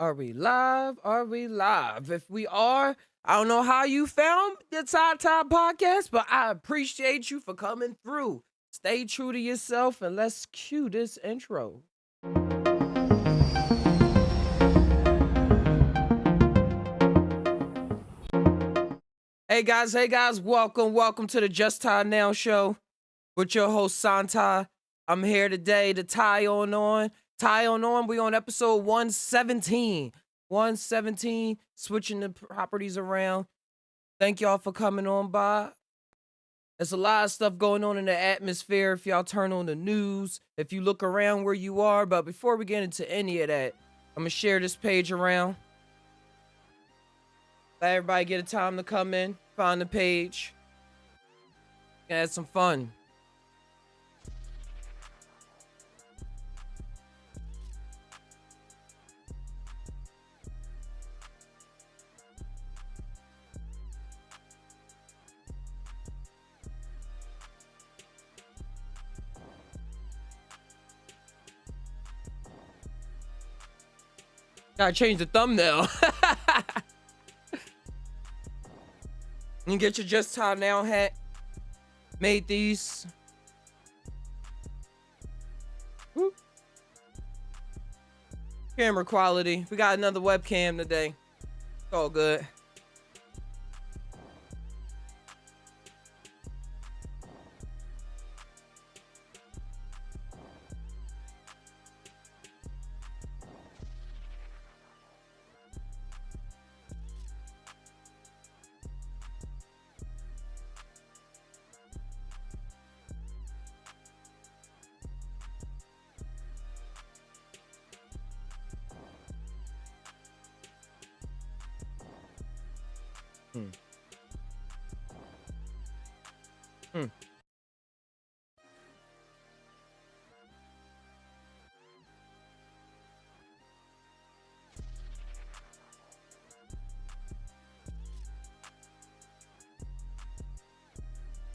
Are we live? Are we live? If we are, I don't know how you found the Psy Tai Podcast, but I appreciate you for coming through. Stay true to yourself and let's cue this intro. Hey guys, welcome to the Just Tai Now show with your host Santa. I'm here today to tie on. We on episode 117. 117, switching the properties around. Thank y'all for coming on by. There's a lot of stuff going on in the atmosphere if y'all turn on the news, if you look around where you are. But before we get into any of that, I'm going to share this page around. Let everybody get a time to come in, find the page, and have some fun. Gotta change the thumbnail. You get your Just Tai Now hat. Made these. Whoop. Camera quality. We got another webcam today. It's all good.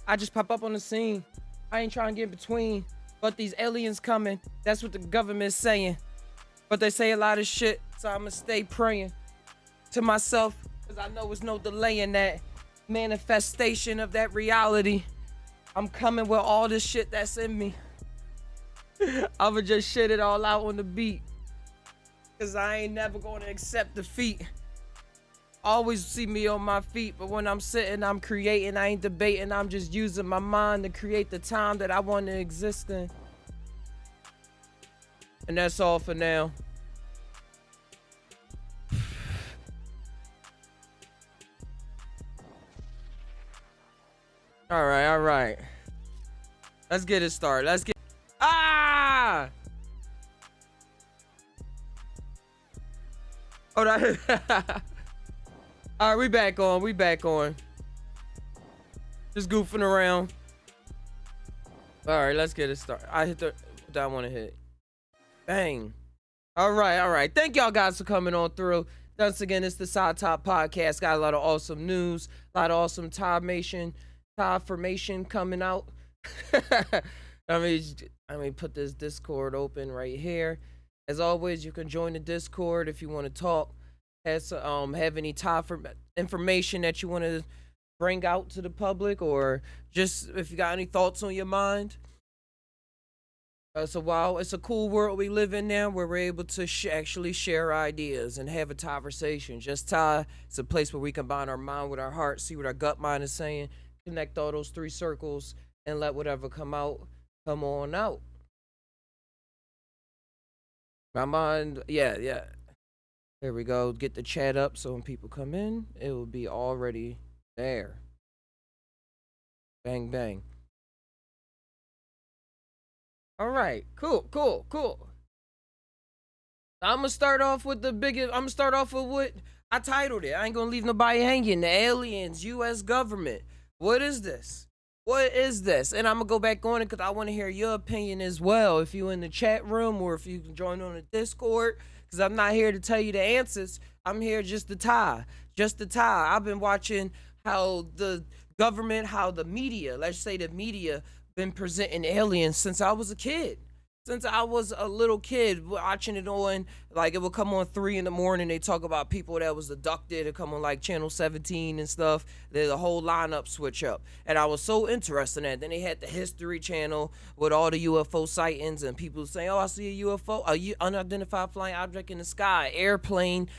I just pop up on the scene. I ain't trying to get in between. But these aliens coming. That's what the government's saying. But they say a lot of shit. So I'ma stay praying to myself. Cause I know there's no delay in that manifestation of that reality. I'm coming with all this shit that's in me. I'ma just shit it all out on the beat. Cause I ain't never gonna accept defeat. Always see me on my feet, but when I'm sitting, I'm creating. I ain't debating. I'm just using my mind to create the time that I want to exist in. And that's all for now. All right. Let's get it started. Ah! Oh, that. All right, we back on. Just goofing around. All right, let's get it started. I hit what I want to hit. Bang. All right. Thank y'all guys for coming on through. Once again, it's the Psy Tai Podcast. Got a lot of awesome news, a lot of awesome Thai formation coming out. I mean, put this Discord open right here. As always, you can join the Discord if you want to talk. Have any top information that you want to bring out to the public, or just if you got any thoughts on your mind. So it's a cool world we live in now, where we're able to actually share ideas and have a conversation. Just Tai, it's a place where we combine our mind with our heart, see what our gut mind is saying, connect all those three circles, and let whatever come on out. My mind, yeah. There we go. Get the chat up so when people come in, it will be already there. Bang, bang. All right. Cool. I'm going to start off with what I titled it. I ain't going to leave nobody hanging. The aliens, U.S. government. What is this? And I'm going to go back on it because I want to hear your opinion as well. If you're in the chat room or if you can join on the Discord. Because I'm not here to tell you the answers. I'm here just to tie. I've been watching how the government, how the media, let's say the media, been presenting aliens since I was a kid. since I was a little kid watching it on, like it would come on 3 in the morning. They talk about people that was abducted. It come on like channel 17 and stuff. There's a whole lineup switch up, and I was so interested in that. Then they had the History Channel with all the UFO sightings and people saying, "Oh, I see a UFO, unidentified flying object in the sky." Airplane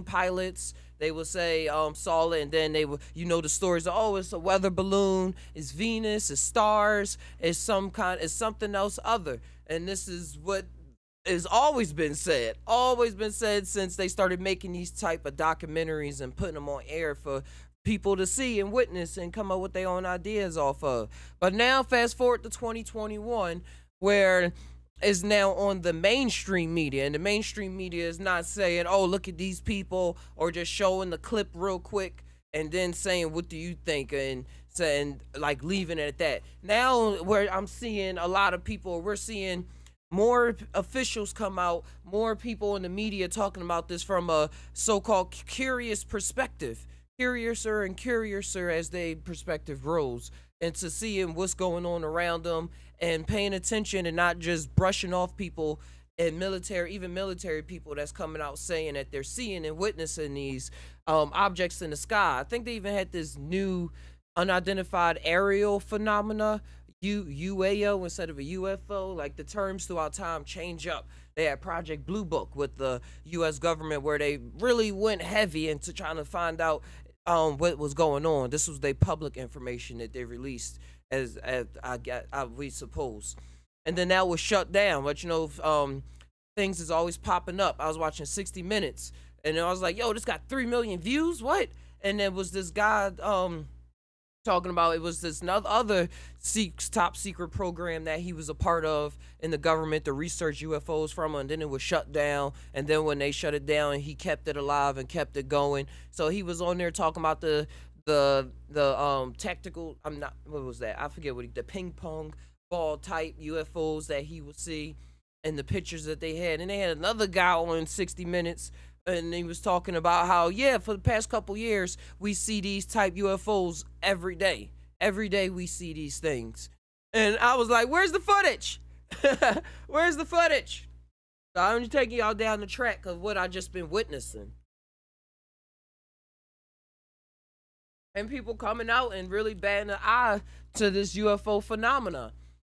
pilots. They would say saw it, and then they would, the stories of, oh, it's a weather balloon, it's Venus, it's stars, it's something else other. And this is what has always been said since they started making these type of documentaries and putting them on air for people to see and witness and come up with their own ideas off of. But now fast forward to 2021, where is now on the mainstream media, and the mainstream media is not saying, oh, look at these people, or just showing the clip real quick and then saying, what do you think, and saying, like, leaving it at that. Now where I'm seeing a lot of people, we're seeing more officials come out, more people in the media talking about this from a so-called curious perspective, curiouser and curiouser as they perspective grows, and to seeing what's going on around them and paying attention and not just brushing off people and military people that's coming out saying that they're seeing and witnessing these objects in the sky. I think they even had this new unidentified aerial phenomena, UAO instead of a UFO. Like, the terms throughout time change up. They had Project Blue Book with the U.S. government, where they really went heavy into trying to find out what was going on. This was their public information that they released, as we suppose, and then that was shut down. But things is always popping up. I was watching 60 Minutes, and I was like, "Yo, this got 3 million views. What?" And there was this guy talking about, it was this other top secret program that he was a part of in the government to research UFOs from, and then it was shut down. And then when they shut it down, he kept it alive and kept it going. So he was on there talking about the tactical, I'm not, what was that, I forget the ping pong ball type UFOs that he would see, and the pictures that they had. And they had another guy on 60 Minutes, and he was talking about how, yeah, for the past couple years, we see these type UFOs every day. Every day we see these things. And I was like, where's the footage? Where's the footage? So I'm just taking y'all down the track of what I just been witnessing. And people coming out and really batting an eye to this UFO phenomena.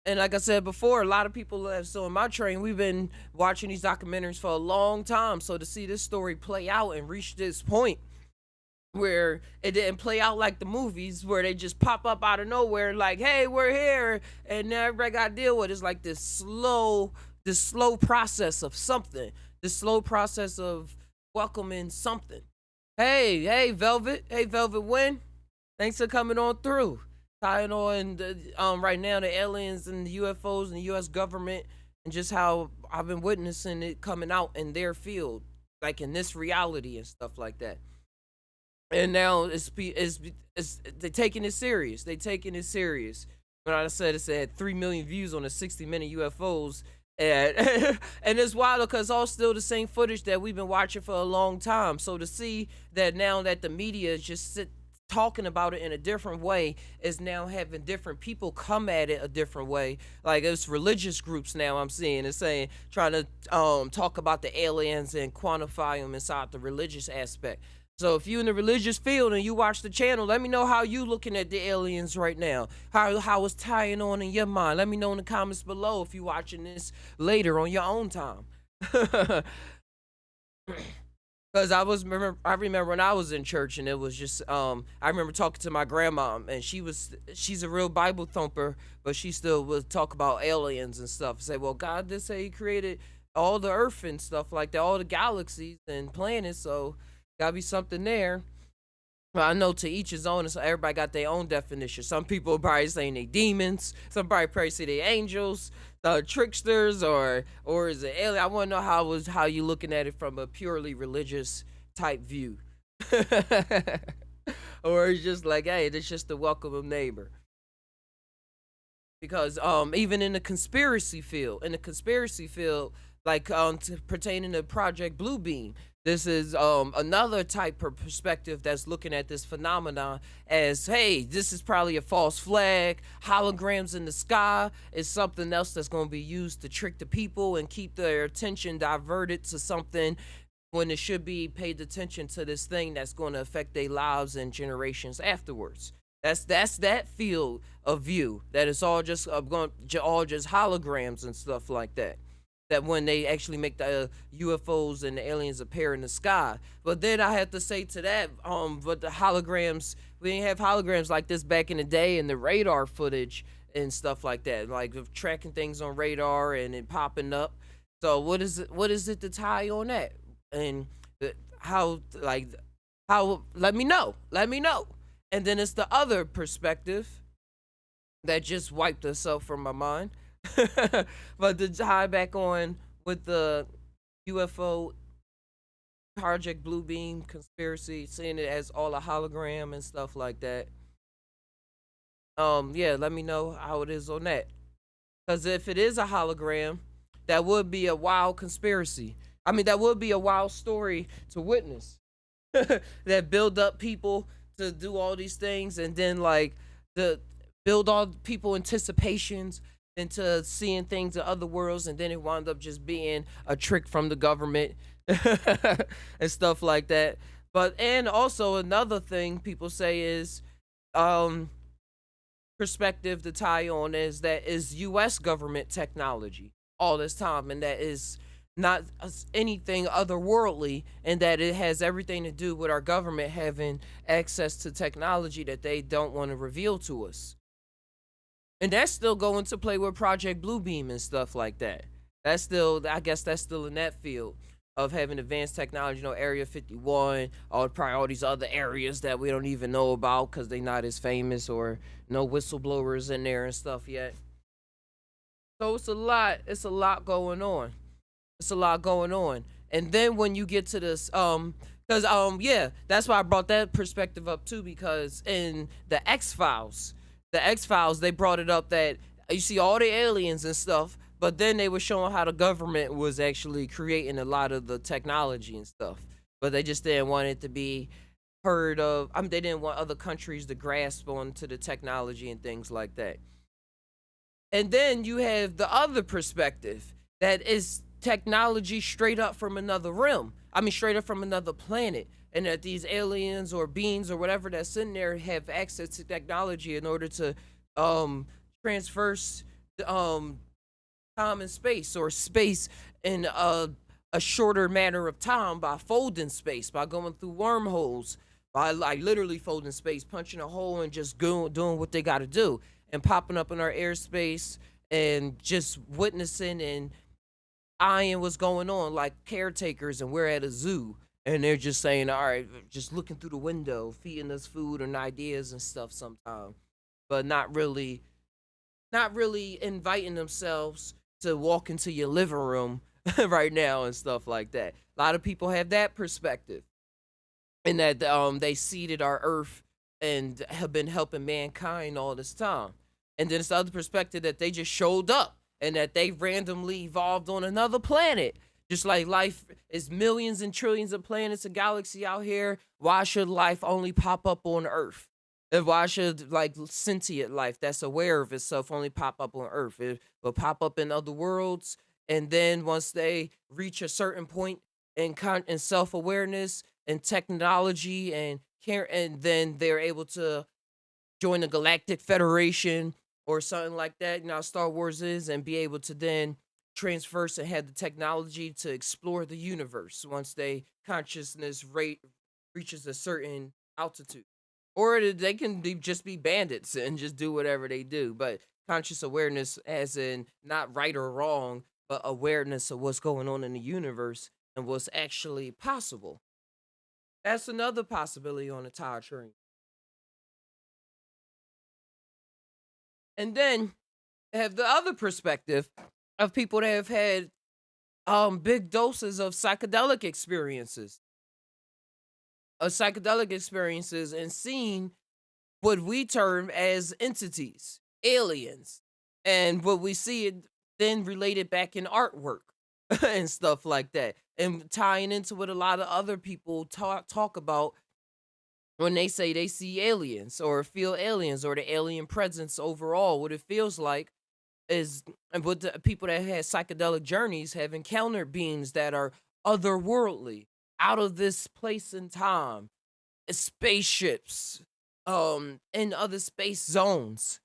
And like I said before, a lot of people have, so in my train, we've been watching these documentaries for a long time. So to see this story play out and reach this point where it didn't play out like the movies, where they just pop up out of nowhere like, hey, we're here, and now everybody got to deal with it. It's like this slow process of something, this slow process of welcoming something. Hey, Velvet. Hey, Velvet Win. Thanks for coming on through. Tying on right now the aliens and the UFOs and the U.S. government, and just how I've been witnessing it coming out in their field, like in this reality and stuff like that. And now it's they're taking it serious. But I said, it had 3 million views on the 60-minute UFOs, and and it's wild because it's all still the same footage that we've been watching for a long time. So to see that now that the media is just talking about it in a different way, is now having different people come at it a different way. Like, it's religious groups now I'm seeing is saying, trying to talk about the aliens and quantify them inside the religious aspect. So if you in the religious field and you watch the channel, let me know how you looking at the aliens right now. How it's tying on in your mind. Let me know in the comments below if you watching this later on your own time. Because I remember when I was in church, and it was just, I remember talking to my grandma, and she's a real Bible thumper, but she still would talk about aliens and stuff. Say, well, God did say he created all the earth and stuff like that, all the galaxies and planets, so gotta be something there. But I know to each his own, and so everybody got their own definition. Some people probably saying they demons, some probably say they angels, tricksters, or is it alien? I want to know how you looking at it from a purely religious type view, or it's just like, hey, it's just the welcome neighbor. Because even in the conspiracy field, like pertaining to Project Bluebeam. This is another type of perspective that's looking at this phenomenon as, hey, this is probably a false flag. Holograms in the sky is something else that's going to be used to trick the people and keep their attention diverted to something when it should be paid attention to this thing that's going to affect their lives and generations afterwards. That's that field of view that it's all just all just holograms and stuff like that. That when they actually make the UFOs and the aliens appear in the sky. But then I have to say to that, but the holograms, we didn't have holograms like this back in the day, and the radar footage and stuff like that, like of tracking things on radar and it popping up. So what is it to tie on that? And how, like, how, let me know. And then it's the other perspective that just wiped itself from my mind. But to tie back on with the UFO Project Bluebeam conspiracy, seeing it as all a hologram and stuff like that. Yeah, let me know how it is on that. Because if it is a hologram, that would be a wild conspiracy. I mean, that would be a wild story to witness. That build up people to do all these things, and then like the build all people anticipations into seeing things in other worlds, and then it wound up just being a trick from the government and stuff like that. But and also another thing people say is um perspective to tie on is that is US government technology all this time, and that is not anything otherworldly, and that it has everything to do with our government having access to technology that they don't want to reveal to us. And that's still going to play with Project Bluebeam and stuff like that. That's still, I guess, that's still in that field of having advanced technology. You know, Area 51, probably all these other areas that we don't even know about because they're not as famous, or no whistleblowers in there and stuff yet. So it's a lot. It's a lot going on. It's a lot going on. And then when you get to this, because yeah, that's why I brought that perspective up too, because in the X Files, they brought it up that you see all the aliens and stuff, but then they were showing how the government was actually creating a lot of the technology and stuff, but they just didn't want it to be heard of. I mean, they didn't want other countries to grasp onto the technology and things like that. And then you have the other perspective that is technology straight up from another realm. I mean, straight up from another planet. And that these aliens or beings or whatever that's in there have access to technology in order to transverse time and space, or space in a shorter manner of time by folding space, by going through wormholes, by like literally folding space, punching a hole and just doing what they got to do, and popping up in our airspace and just witnessing and eyeing what's going on like caretakers, and we're at a zoo and they're just saying, all right, just looking through the window, feeding us food and ideas and stuff sometimes, but not really inviting themselves to walk into your living room right now and stuff like that. A lot of people have that perspective, and that they seeded our earth and have been helping mankind all this time. And then it's the other perspective that they just showed up and that they randomly evolved on another planet. Just like life is millions and trillions of planets and galaxy out here, why should life only pop up on Earth? And why should like sentient life that's aware of itself only pop up on Earth? It will pop up in other worlds, and then once they reach a certain point in self awareness and technology and care, and then they're able to join the Galactic Federation or something like that. You know, Star Wars is, and be able to then transverse and have the technology to explore the universe once they consciousness rate reaches a certain altitude. Or they can just be bandits and just do whatever they do. But conscious awareness, as in not right or wrong, but awareness of what's going on in the universe and what's actually possible. That's another possibility on the tire train. And then have the other perspective of people that have had big doses of psychedelic experiences, and seen what we term as entities, aliens, and what we see it then related back in artwork. and stuff like that. And tying into what a lot of other people talk about when they say they see aliens or feel aliens or the alien presence overall. What it feels like is, and what the people that had psychedelic journeys have encountered beings that are otherworldly, out of this place and time, spaceships, in other space zones.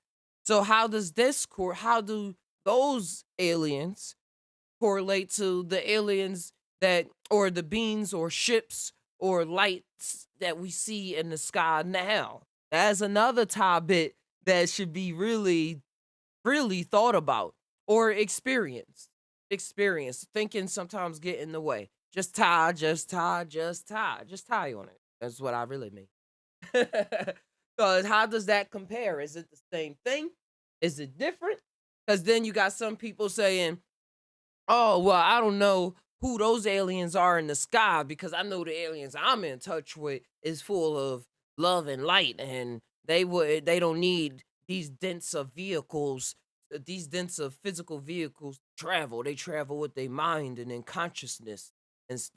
So how do those aliens correlate to the aliens that, or the beings or ships or lights that we see in the sky now? That's another topic that should be really thought about or experienced. Experience thinking sometimes get in the way. Just tie on it. That's what I really mean. Because how does that compare? Is it the same thing? Is it different? Because then you got some people saying, oh, well, I don't know who those aliens are in the sky because I know the aliens I'm in touch with is full of love and light, and they don't need these dense of vehicles, these dense of physical vehicles to travel. They travel with their mind and in consciousness.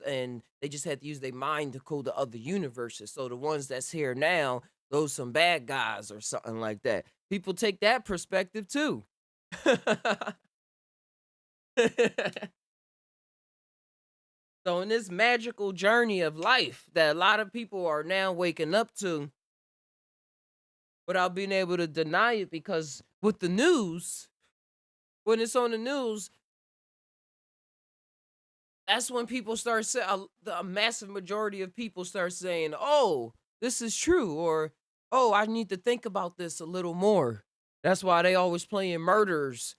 And they just had to use their mind to go to other universes. So the ones that's here now, those some bad guys or something like that. People take that perspective too. So in this magical journey of life that a lot of people are now waking up to without being able to deny it, because with the news, when it's on the news, that's when people start saying, a massive majority of people start saying, oh, this is true, or oh, I need to think about this a little more. That's why they always playing murderers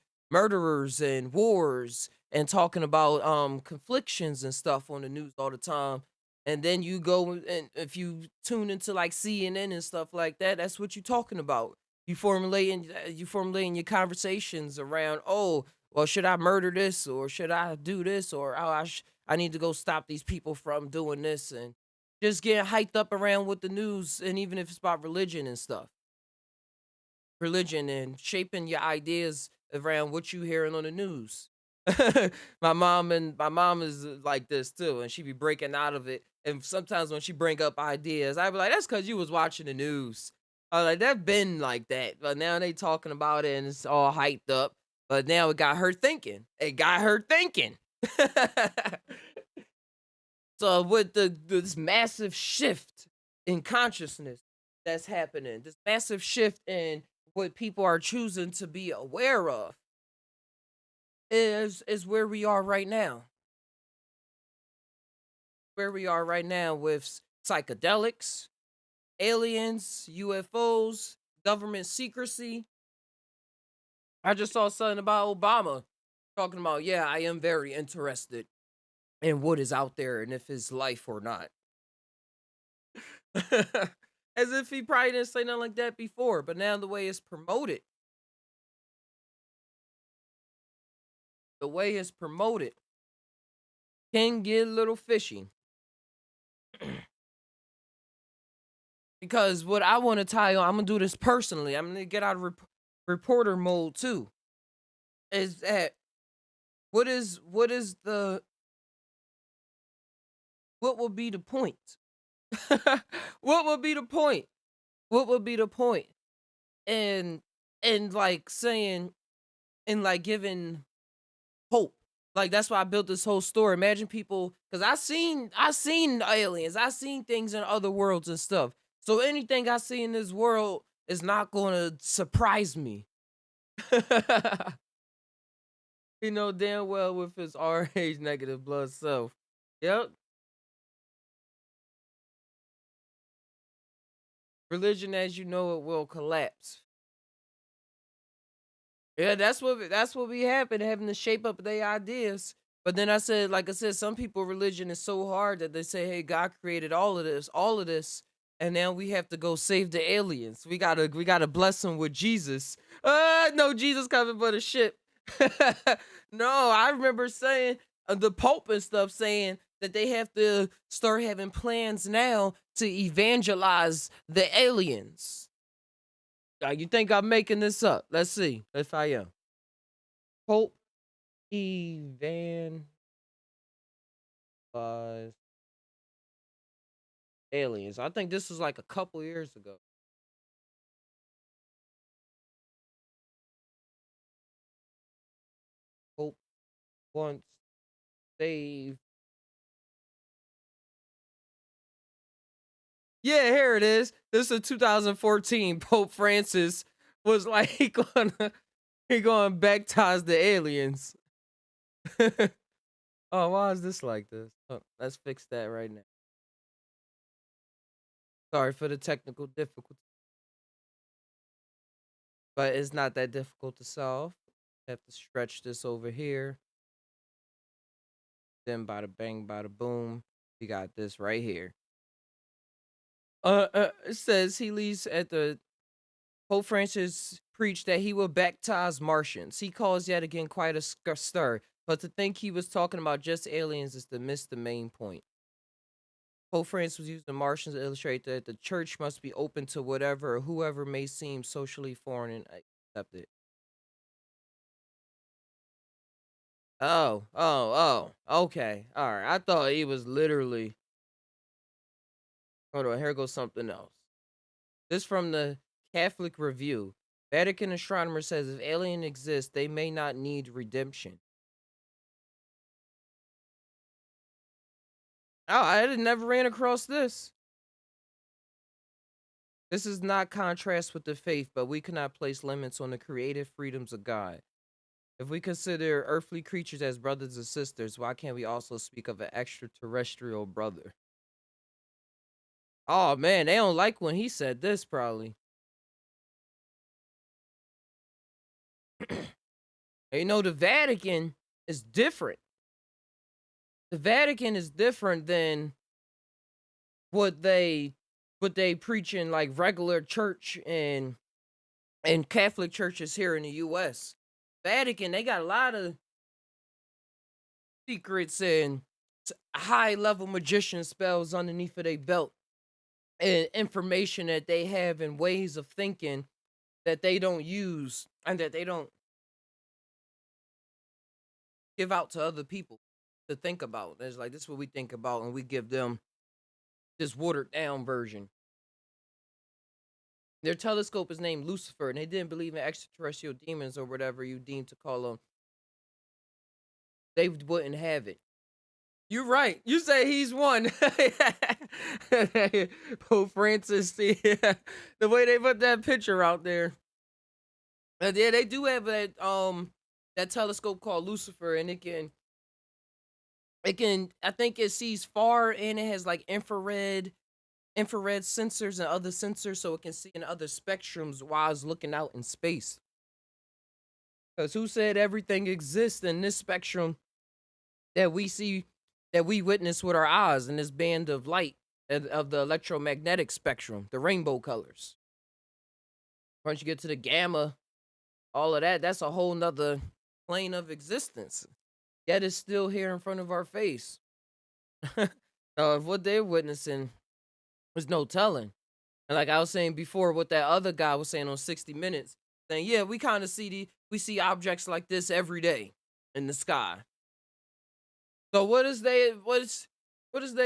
and wars and talking about conflictions and stuff on the news all the time. And then you go, and if you tune into like CNN and stuff like that, that's what you're talking about. You formulating your conversations around, oh, well, should I murder this, or should I do this, or oh, I need to go stop these people from doing this, and just getting hyped up around with the news, and even if it's about religion and stuff, religion and shaping your ideas around what you hearing on the news. My mom is like this too, and she be breaking out of it. And sometimes when she bring up ideas, I be like, "That's because you was watching the news." I like that been like that, but now they talking about it and it's all hyped up. But now it got her thinking. It got her thinking. So with this massive shift in consciousness that's happening, this massive shift in what people are choosing to be aware of, is where we are right now. Where we are right now with psychedelics, aliens, UFOs, government secrecy. I just saw something about Obama talking about, yeah, I am very interested in what is out there and if it's life or not. As if he probably didn't say nothing like that before, but now the way it's promoted, the way it's promoted can get a little fishy. Because what I want to tie on, I'm gonna do this personally. I'm gonna get out of reporter mode too. Is that what is the what will be the point? What would be the point? What would be the point? And and like saying, and like giving hope. Like that's why I built this whole story. Imagine people, because I seen aliens, I seen things in other worlds and stuff. So anything I see in this world is not gonna surprise me. You know damn well with his RH negative blood self. Yep. Religion as you know it will collapse. Yeah, that's what we have been having to shape up their ideas. But then like I said, some people religion is so hard that they say, "Hey, God created all of this, and now we have to go save the aliens. We gotta bless them with Jesus." No, Jesus coming but a ship. No, I remember saying the Pope and stuff saying that they have to start having plans now to evangelize the aliens. You think I'm making this up? Let's see if I am. Pope Evan. Lies, aliens. I think this was like a couple years ago. Hope once saved. Yeah, here it is. This is 2014. Pope Francis was like he gonna baptize the aliens. Oh, why is this like this? Oh, let's fix that right now. Sorry for the technical difficulty, but it's not that difficult to solve. Have to stretch this over here. Then bada bang, bada boom. We got this right here. It says he leaves at the Pope Francis preached that he will baptize Martians. He calls yet again quite a stir, but to think he was talking about just aliens is to miss the main point. Pope Francis was using the Martians to illustrate that the church must be open to whatever or whoever may seem socially foreign and accepted. Oh. Okay. All right. I thought he was literally. Hold on. Here goes something else. This from the Catholic Review. Vatican astronomer says if alien exists, they may not need redemption. Oh, I had never ran across this. This is not contrast with the faith, but we cannot place limits on the creative freedoms of God. If we consider earthly creatures as brothers and sisters, why can't we also speak of an extraterrestrial brother? Oh man, they don't like when he said this, probably. You know, the Vatican is different. The Vatican is different than what they preach in like regular church and Catholic churches here in the US. Vatican, they got a lot of secrets and high level magician spells underneath of their belt and information that they have and ways of thinking that they don't use and that they don't give out to other people to think about. It's like this is what we think about, and we give them this watered down version. Their telescope is named Lucifer, and they didn't believe in extraterrestrial demons or whatever you deem to call them. They wouldn't have it. You're right. You say he's one. Pope Francis, the way they put that picture out there. Yeah, they do have that telescope called Lucifer, and it can I think it sees far and it has like infrared sensors and other sensors so it can see in other spectrums while it's looking out in space. Because who said everything exists in this spectrum that we see, that we witness with our eyes in this band of light of the electromagnetic spectrum, the rainbow colors? Once you get to the gamma, all of that, that's a whole nother plane of existence. Yet it's still here in front of our face. If what they're witnessing, there's no telling. And like I was saying before, what that other guy was saying on 60 Minutes, saying, yeah, we kind of we see objects like this every day in the sky. So what is their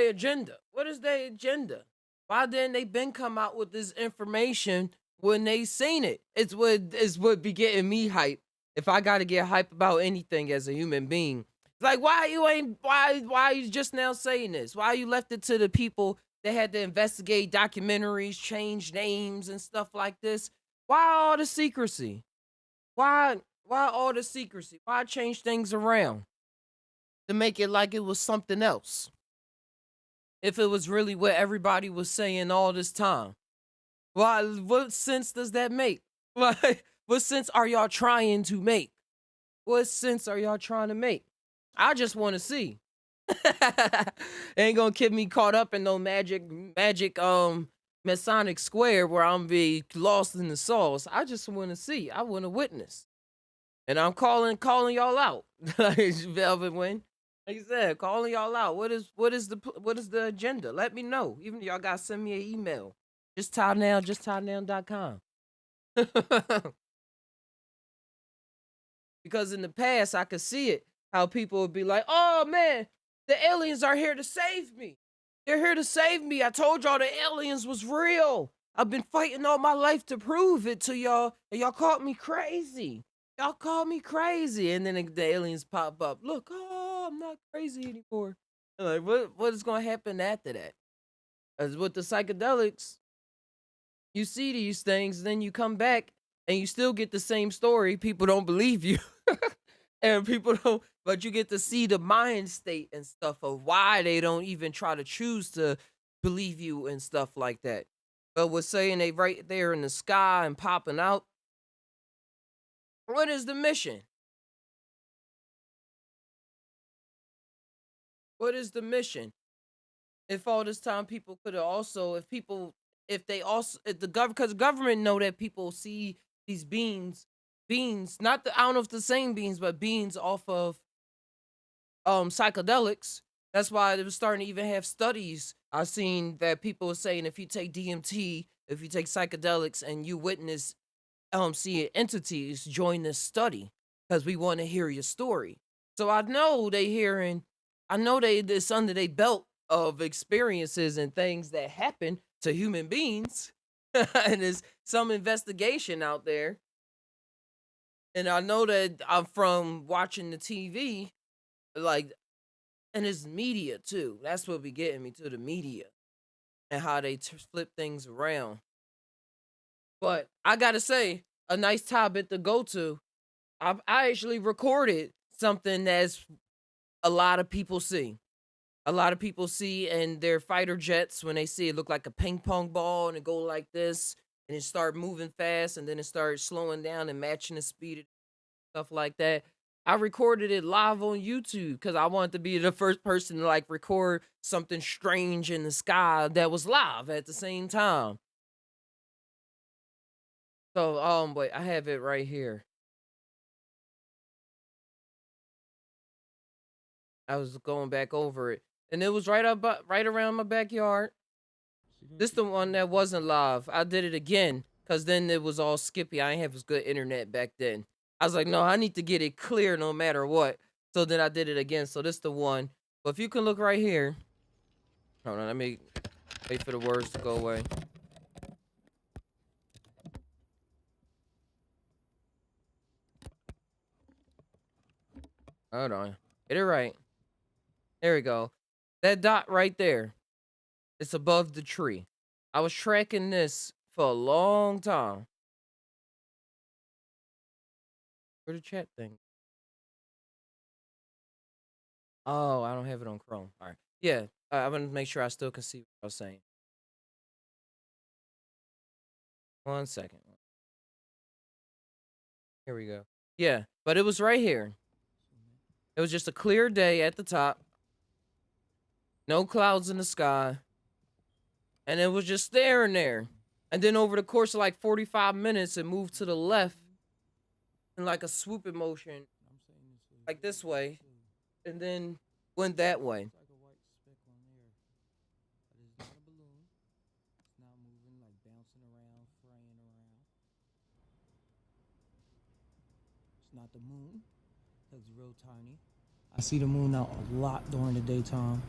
agenda? What is their agenda? Why didn't they been come out with this information when they seen it? It's what be getting me hype. If I gotta get hype about anything as a human being, like why are you just now saying this? Why you left it to the people that had to investigate documentaries, change names and stuff like this? Why all the secrecy? Why all the secrecy? Why change things around to make it like it was something else? If it was really what everybody was saying all this time. Why, what sense does that make? Like, what sense are y'all trying to make? What sense are y'all trying to make? I just want to see. Ain't gonna keep me caught up in no magic Masonic square where I'm be lost in the sauce. I just want to see. I want to witness. And I'm calling y'all out. Velvet Wing. Like you said, calling y'all out. What is the agenda? Let me know. Even if y'all gotta send me an email. Just tainow.com. Because in the past I could see it, how people would be like, oh man, The aliens are here to save me. They're here to save me. I told y'all the aliens was real. I've been fighting all my life to prove it to y'all, and y'all called me crazy. Y'all called me crazy, and then the aliens pop up. Look, oh, I'm not crazy anymore. I'm like, what is going to happen after that? As with the psychedelics, you see these things, then you come back and you still get the same story. People don't believe you. And people don't, but you get to see the mind state and stuff of why they don't even try to choose to believe you and stuff like that. But with saying they right there in the sky and popping out, what is the mission? What is the mission? If all this time people could have also, if they also, if the government, because the government know that people see these beings, not the, I don't know if the same beings, but beings off of psychedelics. That's why they was starting to even have studies. I've seen that people are saying if you take DMT, if you take psychedelics, and you witness seeing entities, join this study because we want to hear your story. So I know they hearing, I know they this under their belt of experiences and things that happen to human beings, and there's some investigation out there. And I know that I'm from watching the TV, like, and it's media too. That's what be getting me to the media and how they flip things around. But I gotta say, a nice topic to go to. I actually recorded something that's a lot of people see. A lot of people see in their fighter jets when they see it look like a ping pong ball and it go like this and it start moving fast and then it starts slowing down and matching the speed, stuff like that. I recorded it live on YouTube because I wanted to be the first person to like record something strange in the sky that was live at the same time. So wait, I have it right here. I was going back over it. And it was right around my backyard. This the one that wasn't live. I did it again because then it was all skippy. I didn't have as good internet back then. I was like, no, I need to get it clear no matter what. So then I did it again. So this the one. But if you can look right here. Hold on, let me wait for the words to go away. Hold on. Get it right. There we go. That dot right there. It's above the tree. I was tracking this for a long time. Where the chat thing? Oh, I don't have it on Chrome. All right. Yeah, I'm gonna make sure I still can see what I was saying. 1 second. Here we go. Yeah, but it was right here. It was just a clear day at the top. No clouds in the sky. And it was just staring there. And then over the course of like 45 minutes, it moved to the left in like a swooping motion, like this way, and then went that way. Not the moon, because it's real tiny. I see the moon out a lot during the daytime.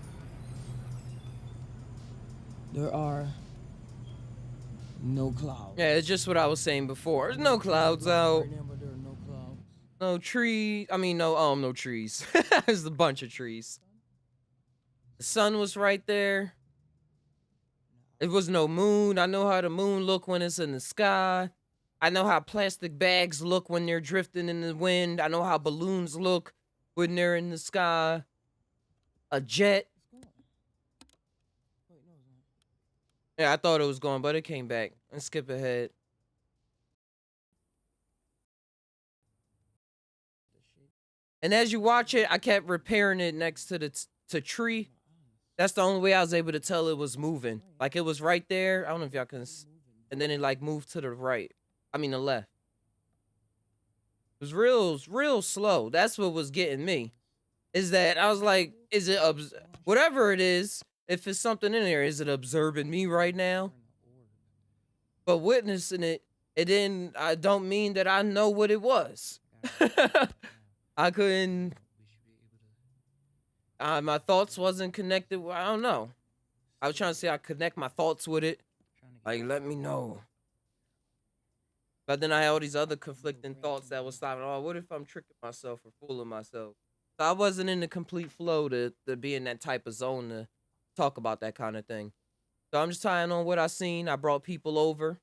There are no clouds. Yeah, it's just what I was saying before. There's no clouds out. Right now, but there are no clouds. No tree. I mean, no trees. There's a bunch of trees. The sun was right there. It was no moon. I know how the moon look when it's in the sky. I know how plastic bags look when they're drifting in the wind. I know how balloons look when they're in the sky. A jet. Yeah, I thought it was going, but it came back. Let's skip ahead. And as you watch it, I kept repairing it next to the tree. That's the only way I was able to tell it was moving. Like it was right there. I don't know if y'all can. And then it like moved to the right. I mean the left. It was real slow. That's what was getting me. Is that I was like, is it whatever it is? If it's something in there, is it observing me right now? But witnessing it, I don't mean that I know what it was. I My thoughts wasn't connected. I don't know. I was trying to say I connect my thoughts with it. Like, let me know. But then I had all these other conflicting thoughts that was stopping. Oh, what if I'm tricking myself or fooling myself? So I wasn't in the complete flow to be in that type of zone to talk about that kind of thing. So I'm just tying on what I seen. I brought people over.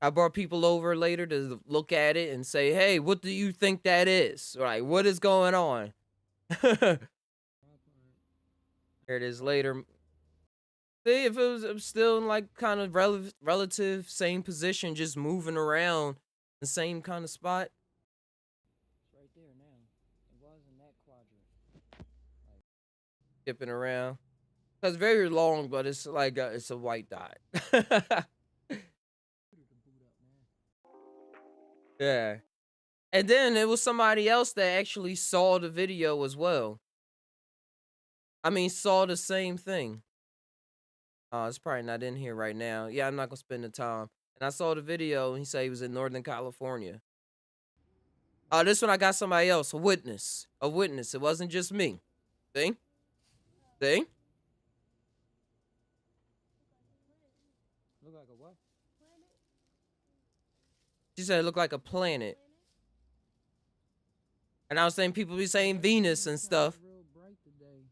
I brought people over later to look at it and say, hey, what do you think that is? Like, what is going on? Here it is later. See, if it was still in like kind of relative same position, just moving around the same kind of spot. It's right there now. It was in that quadrant. Skipping around. It's very long, but it's like it's a white dot. Yeah. And then it was somebody else that actually saw the video as well. I mean, saw the same thing. It's probably not in here right now. Yeah, I'm not gonna spend the time. And I saw the video, and he said he was in Northern California. Oh, this one I got somebody else, a witness. A witness. It wasn't just me. See? See? Look like a what? She said it looked like a planet. And I was saying people be saying Venus and stuff. Real bright today.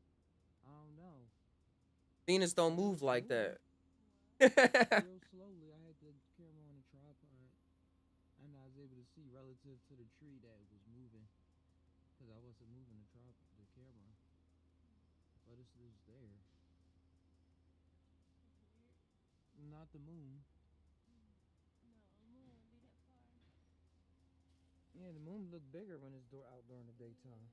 I don't know. Venus don't move like that. Real slowly. I had the camera on the tripod, and I was able to see relative to the tree that it was moving, because I wasn't moving the camera, but it's just there. Not the moon. Yeah, the moon look bigger when it's out during the daytime.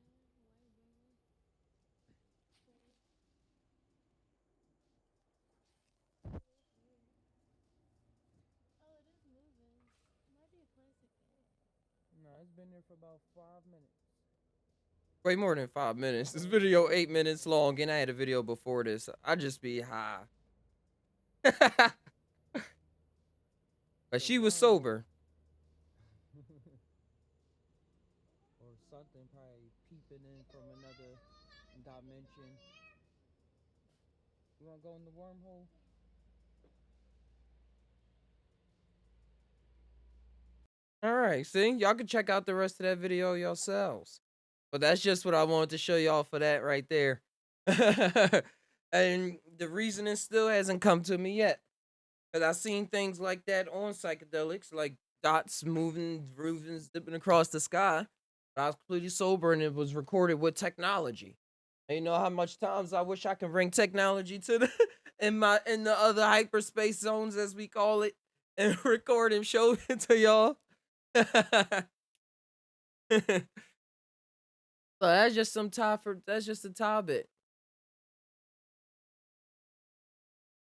No, it's been there for about 5 minutes. Way more than 5 minutes. This video 8 minutes long, and I had a video before this. I just be high. But she was sober. Or something probably peeping in from another dimension. You wanna go in the wormhole? All right, see, y'all can check out the rest of that video yourselves. But that's just what I wanted to show y'all for that right there. And the reasoning still hasn't come to me yet. Because I've seen things like that on psychedelics, like dots moving, dipping across the sky. But I was completely sober and it was recorded with technology. And you know how much times I wish I could bring technology to the in the other hyperspace zones as we call it and record and show it to y'all. So that's just that's just a tie bit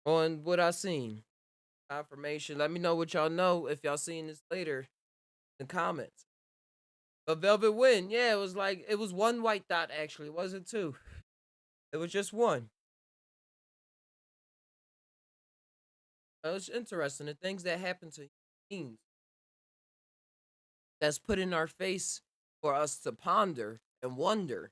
on what I seen. Confirmation. Let me know what y'all know if y'all seen this later in the comments. But Velvet Wind, yeah, it was one white dot actually. It wasn't two. It was just one. It was interesting. The things that happen to teens that's put in our face for us to ponder and wonder.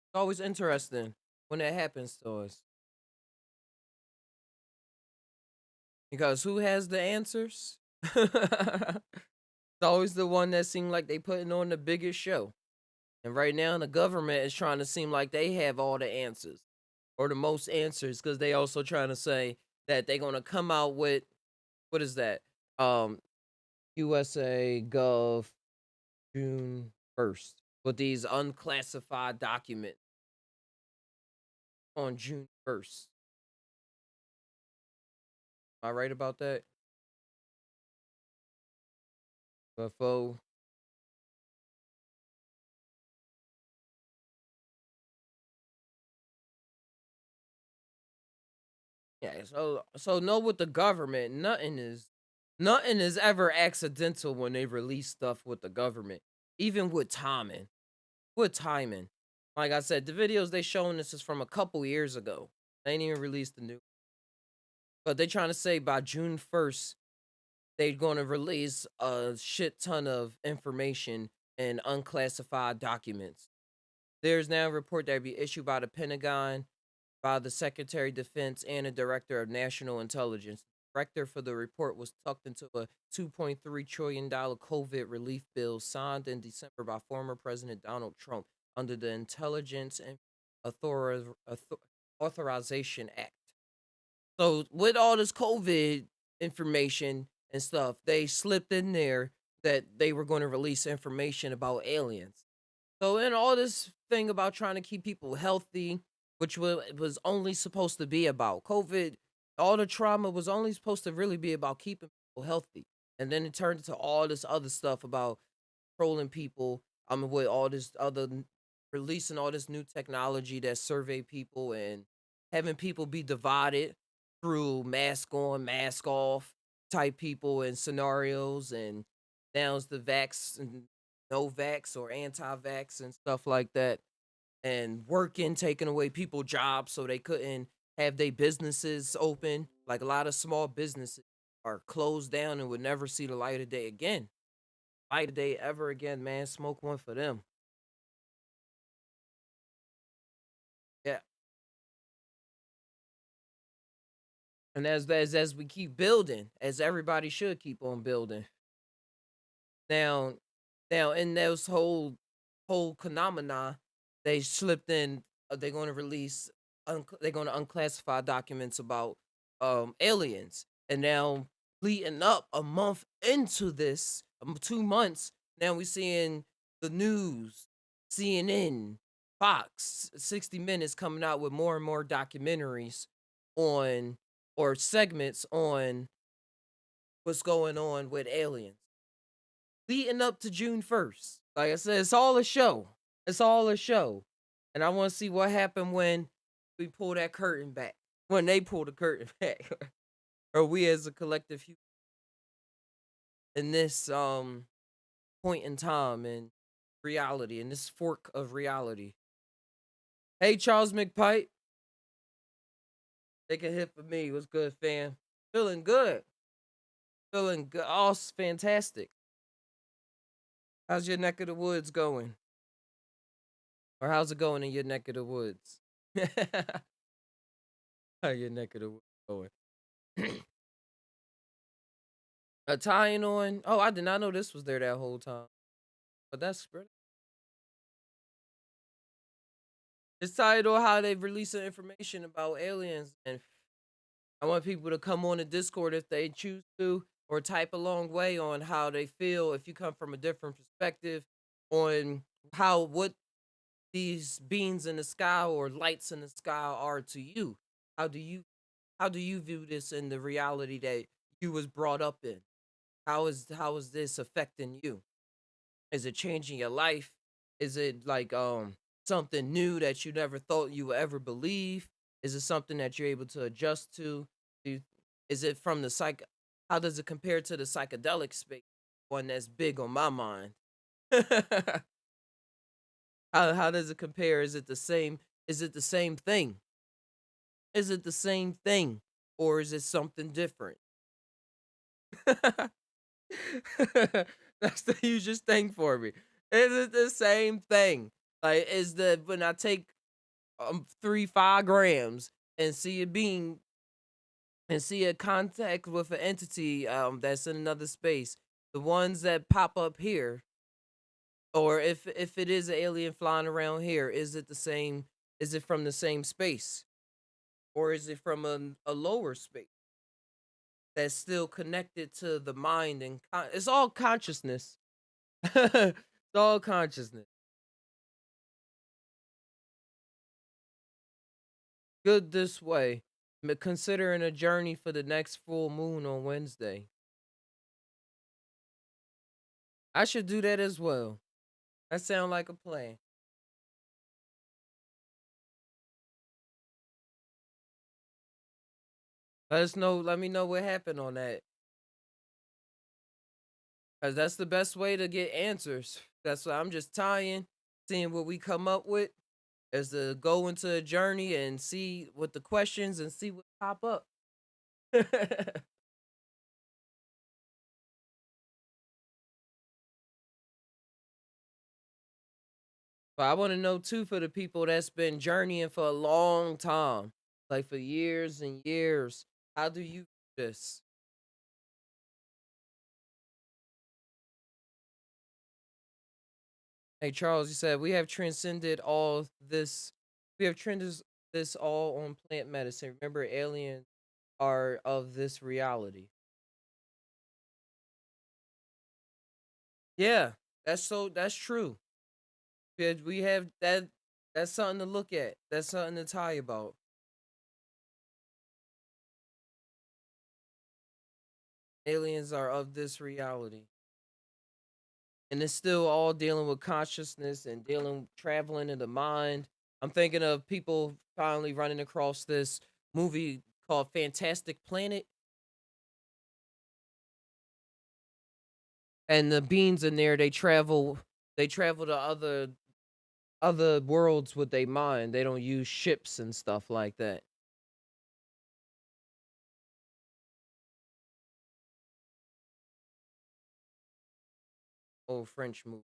It's always interesting when that happens to us. Because who has the answers? It's always the one that seem like they putting on the biggest show. And right now the government is trying to seem like they have all the answers or the most answers because they also trying to say that they're gonna come out with what is that? USA Gov June 1st with these unclassified documents on June 1st. Am I right about that? UFO. Yeah, so know with the government, nothing is ever accidental when they release stuff with the government. Even with timing. With timing. Like I said, the videos they showing this is from a couple years ago. They ain't even released the new. But they trying to say by June 1st, they're going to release a shit ton of information and unclassified documents. There's now a report that will be issued by the Pentagon, by the Secretary of Defense, and the Director of National Intelligence. The director for the report was tucked into a $2.3 trillion COVID relief bill signed in December by former President Donald Trump under the Intelligence and Authorization Act. So, with all this COVID information and stuff, they slipped in there that they were going to release information about aliens. So in all this thing about trying to keep people healthy, which was only supposed to be about COVID, all the trauma was only supposed to really be about keeping people healthy. And then it turned into all this other stuff about trolling people. I mean, with all this other releasing all this new technology that survey people and having people be divided through mask on, mask off type people and scenarios. And now it's the vax and no vax or anti-vax and stuff like that, and working, taking away people jobs so they couldn't have their businesses open. Like a lot of small businesses are closed down and would never see the light of day again. Light of day ever again, man. Smoke one for them. Yeah. And as we keep building, as everybody should keep on building. Now, now in those whole phenomena, they slipped in. They're going to release. They're going to unclassify documents about aliens, and now leading up a month into this, 2 months. Now we're seeing the news, CNN, Fox, 60 Minutes coming out with more and more documentaries on or segments on what's going on with aliens leading up to June 1st. Like I said, it's all a show. It's all a show. And I want to see what happened when we pull that curtain back. When they pull the curtain back. Or we as a collective in this point in time in reality, in this fork of reality. Hey Charles McPipe. Take a hit for me. What's good, fam? Feeling good. Feeling good. Oh, it's fantastic. How's your neck of the woods going? Or how's it going in your neck of the woods? How your neck of the woods going? A tying on. Oh, I did not know this was there that whole time. But that's great. It's tied on how they releasing information about aliens, and I want people to come on the Discord if they choose to, or type a long way on how they feel if you come from a different perspective on how what these beings in the sky or lights in the sky are to you. How do you how do you view this in the reality that you was brought up in? How is this affecting you? Is it changing your life? Is it like something new that you never thought you would ever believe? Is it something that you're able to adjust to? Do- Is it from the psych? How does it compare to the psychedelic space? One that's big on my mind. How does it compare? Is it the same? Is it the same thing? Is it the same thing? Or is it something different? That's the hugest thing for me. Is it the same thing? Like, is the when I take 3 5 grams and see it being and see a contact with an entity that's in another space, the ones that pop up here, or if it is an alien flying around here, is it the same? Is it from the same space, or is it from a lower space that's still connected to the mind and it's all consciousness. It's all consciousness. Good this way. Considering a journey for the next full moon on Wednesday. I should do that as well. That sound like a plan. Let us know. Let me know what happened on that. Cause that's the best way to get answers. That's what I'm just tying, seeing what we come up with, is to go into a journey and see what the questions and see what pop up. But I want to know too for the people that's been journeying for a long time, like for years and years. How do you do this? Hey Charles, you said we have transcended all this. We have trended this all on plant medicine. Remember, aliens are of this reality. Yeah, that's true. We have that. That's something to look at. That's something to tie about. Aliens are of this reality. And it's still all dealing with consciousness and dealing traveling in the mind. I'm thinking of people finally running across this movie called Fantastic Planet, and the beings in there they travel to other worlds with their mind. They don't use ships and stuff like that. Old French movie.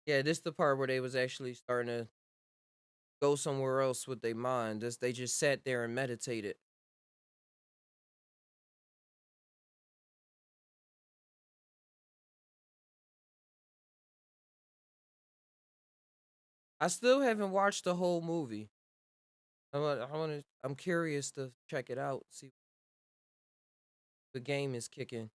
Yeah, this the part where they was actually starting to go somewhere else with their mind. This they just sat there and meditated. I still haven't watched the whole movie. I'm curious to check it out. See if the game is kicking.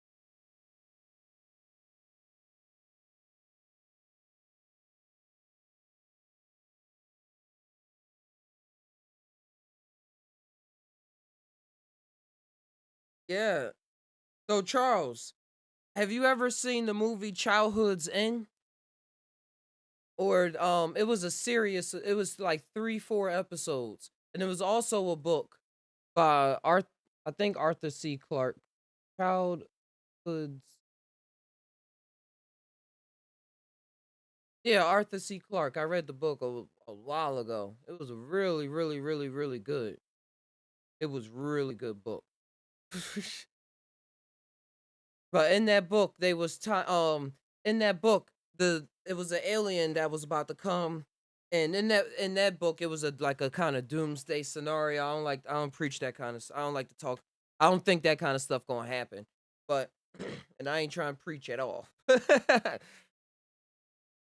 Yeah. So Charles, have you ever seen the movie Childhood's End? Or it was a series. It was like 3, 4 episodes, and it was also a book by Arth. I think Arthur C. Clarke. Childhood's. Yeah, Arthur C. Clarke. I read the book a while ago. It was really, really, really, really good. It was really good book. But in that book, they was in that book, it was an alien that was about to come, and in that book, it was a like a kind of doomsday scenario. I don't preach that kind of. I don't like to talk. I don't think that kind of stuff gonna happen. But and I ain't trying to preach at all.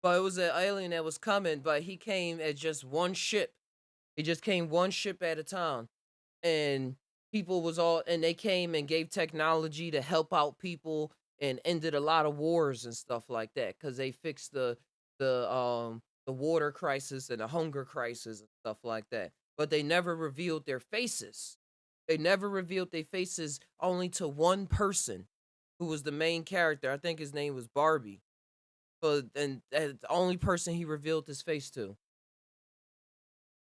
But it was an alien that was coming, but he came at just one ship. He just came one ship at a time, and people was all and they came and gave technology to help out people and ended a lot of wars and stuff like that because they fixed the water crisis and the hunger crisis and stuff like that, but they never revealed their faces. They never revealed their faces only to one person who was the main character. I think his name was Barbie, but and the only person he revealed his face to,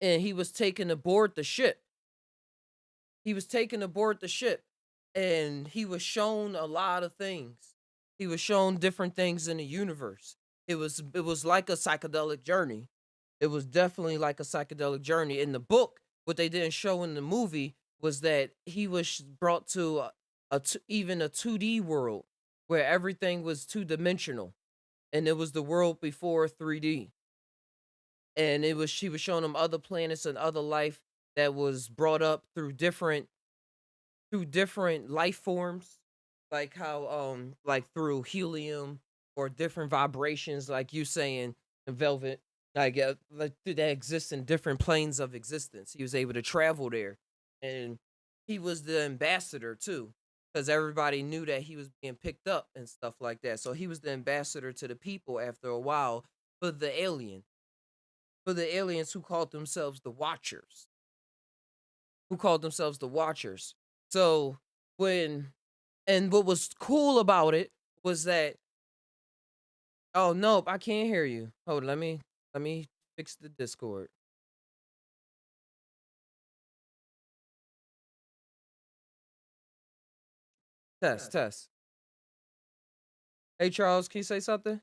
and he was taken aboard the ship. He was taken aboard the ship, and he was shown a lot of things. He was shown different things in the universe. It was like a psychedelic journey. It was definitely like a psychedelic journey. In the book, what they didn't show in the movie was that he was brought to even a 2D world where everything was two dimensional, and it was the world before 3D. And it was she was showing him other planets and other life that was brought up through different life forms, like how like through helium or different vibrations, like you saying in Velvet, like that exists in different planes of existence. He was able to travel there, and he was the ambassador too, because everybody knew that he was being picked up and stuff like that. So he was the ambassador to the people after a while for the aliens who called themselves the Watchers, So when and what was cool about it was that oh nope, I can't hear you. Hold on, let me fix the Discord. Test, test. Hey Charles, can you say something?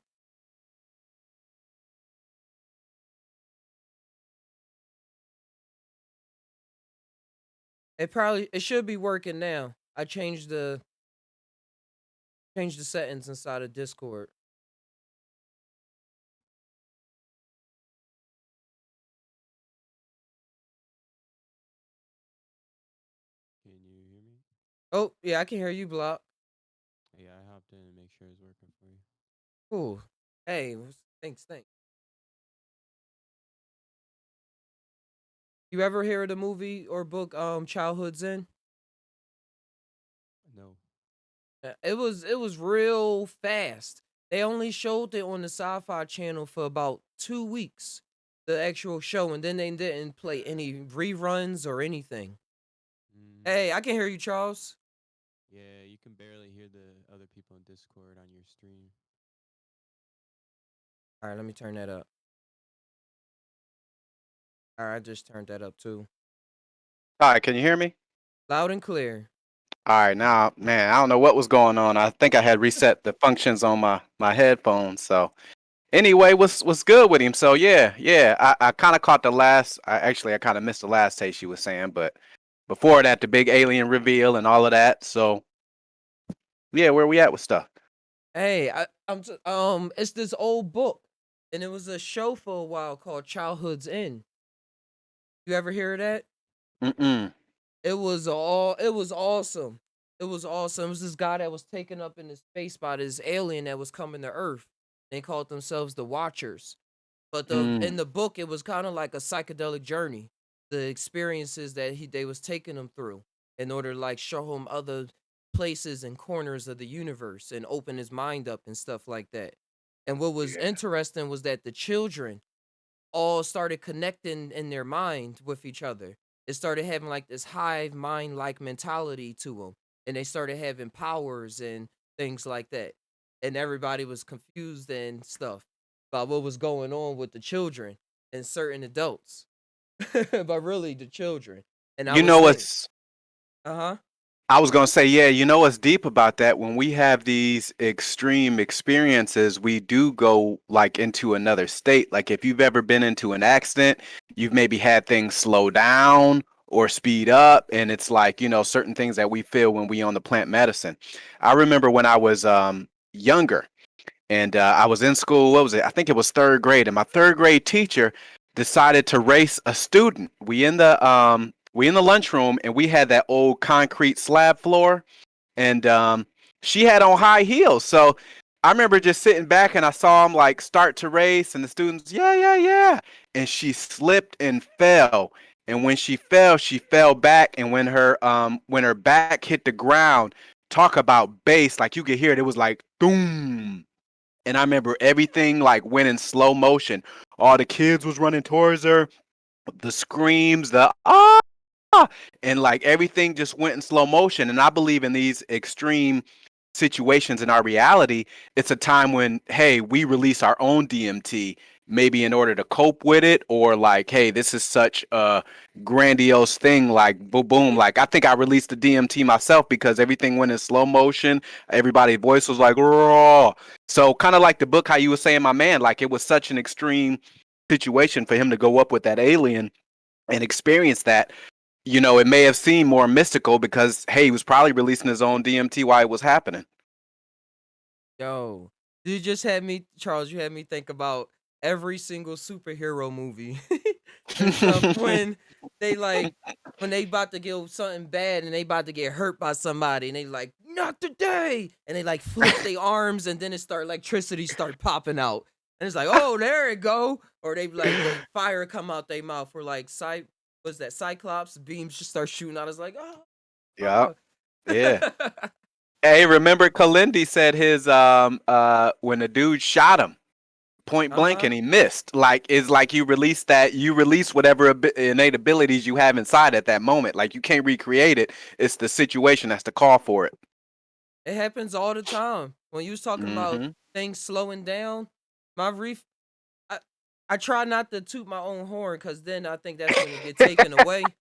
It should be working now. I changed the settings inside of Discord. Can you hear me? Oh, yeah, I can hear you, Block. Yeah, I hopped in to make sure it's working for you. Cool. Hey, thanks. You ever hear of the movie or book Childhood Zen? No. It was real fast. They only showed it on the Sci-Fi Channel for about 2 weeks, the actual show, and then they didn't play any reruns or anything. Mm, Hey, I can hear you, Charles. yeah, you can barely hear the other people in Discord on your stream. All right, let me turn that up. All right, I just turned that up too. All right, can you hear me? Loud and clear. All right, now, man, I don't know what was going on. I think I had reset the functions on my headphones. So anyway, what's good with him? So yeah, I kind of caught the last. I kind of missed the last taste she was saying, but before that, the big alien reveal and all of that. So yeah, where we at with stuff? Hey, it's this old book, and it was a show for a while called Childhood's End. You ever hear of that? Mm-mm. It was awesome. It was awesome. It was this guy that was taken up into space by this alien that was coming to Earth. They called themselves the Watchers. But in Mm. the book, it was kind of like a psychedelic journey. The experiences that they was taking him through in order to like show him other places and corners of the universe and open his mind up and stuff like that. And what was Yeah. interesting was that the children all started connecting in their mind with each other. It started having like this hive mind like mentality to them, and they started having powers and things like that. And everybody was confused and stuff about what was going on with the children and certain adults, but really the children. And I You was know saying, what's uh huh, I was gonna say, yeah, you know what's deep about that? When we have these extreme experiences, we do go like into another state. Like if you've ever been into an accident, you've maybe had things slow down or speed up, and it's like, certain things that we feel when we on the plant medicine. I remember when I was younger and I was in school, what was it? I think it was third grade, and my third grade teacher decided to race a student. We in the lunchroom, and we had that old concrete slab floor, and she had on high heels. So I remember just sitting back, and I saw him like start to race, and the students, yeah, and she slipped and fell. And when she fell back, and when her back hit the ground, talk about bass, like you could hear it. It was like boom, and I remember everything like went in slow motion. All the kids was running towards her, the screams, the and like everything just went in slow motion. And I believe in these extreme situations in our reality, it's a time when, hey, we release our own DMT, maybe in order to cope with it, or like, hey, this is such a grandiose thing, like boom boom. Like I think I released the DMT myself because everything went in slow motion. Everybody's voice was like raw. So kind of like the book, how you were saying, my man, like it was such an extreme situation for him to go up with that alien and experience that. It may have seemed more mystical because, hey, he was probably releasing his own DMT while it was happening. yo, you just had me, Charles. You had me think about every single superhero movie and stuff they like when they about to get something bad and they about to get hurt by somebody and they like not today and they like flip their arms and then it start electricity start popping out and it's like oh there it go or they like the fire come out their mouth or like was that Cyclops beams just start shooting out. It's like Yeah, oh. yeah. Hey, remember Kalindi said his when the dude shot him point blank Uh-huh. and he missed. Like it's like you release whatever innate abilities you have inside at that moment. Like you can't recreate it. It's the situation that's the call for it. It happens all the time. When you was talking about Mm-hmm. things slowing down, my I, I try not to toot my own horn because then I think that's when it get taken away.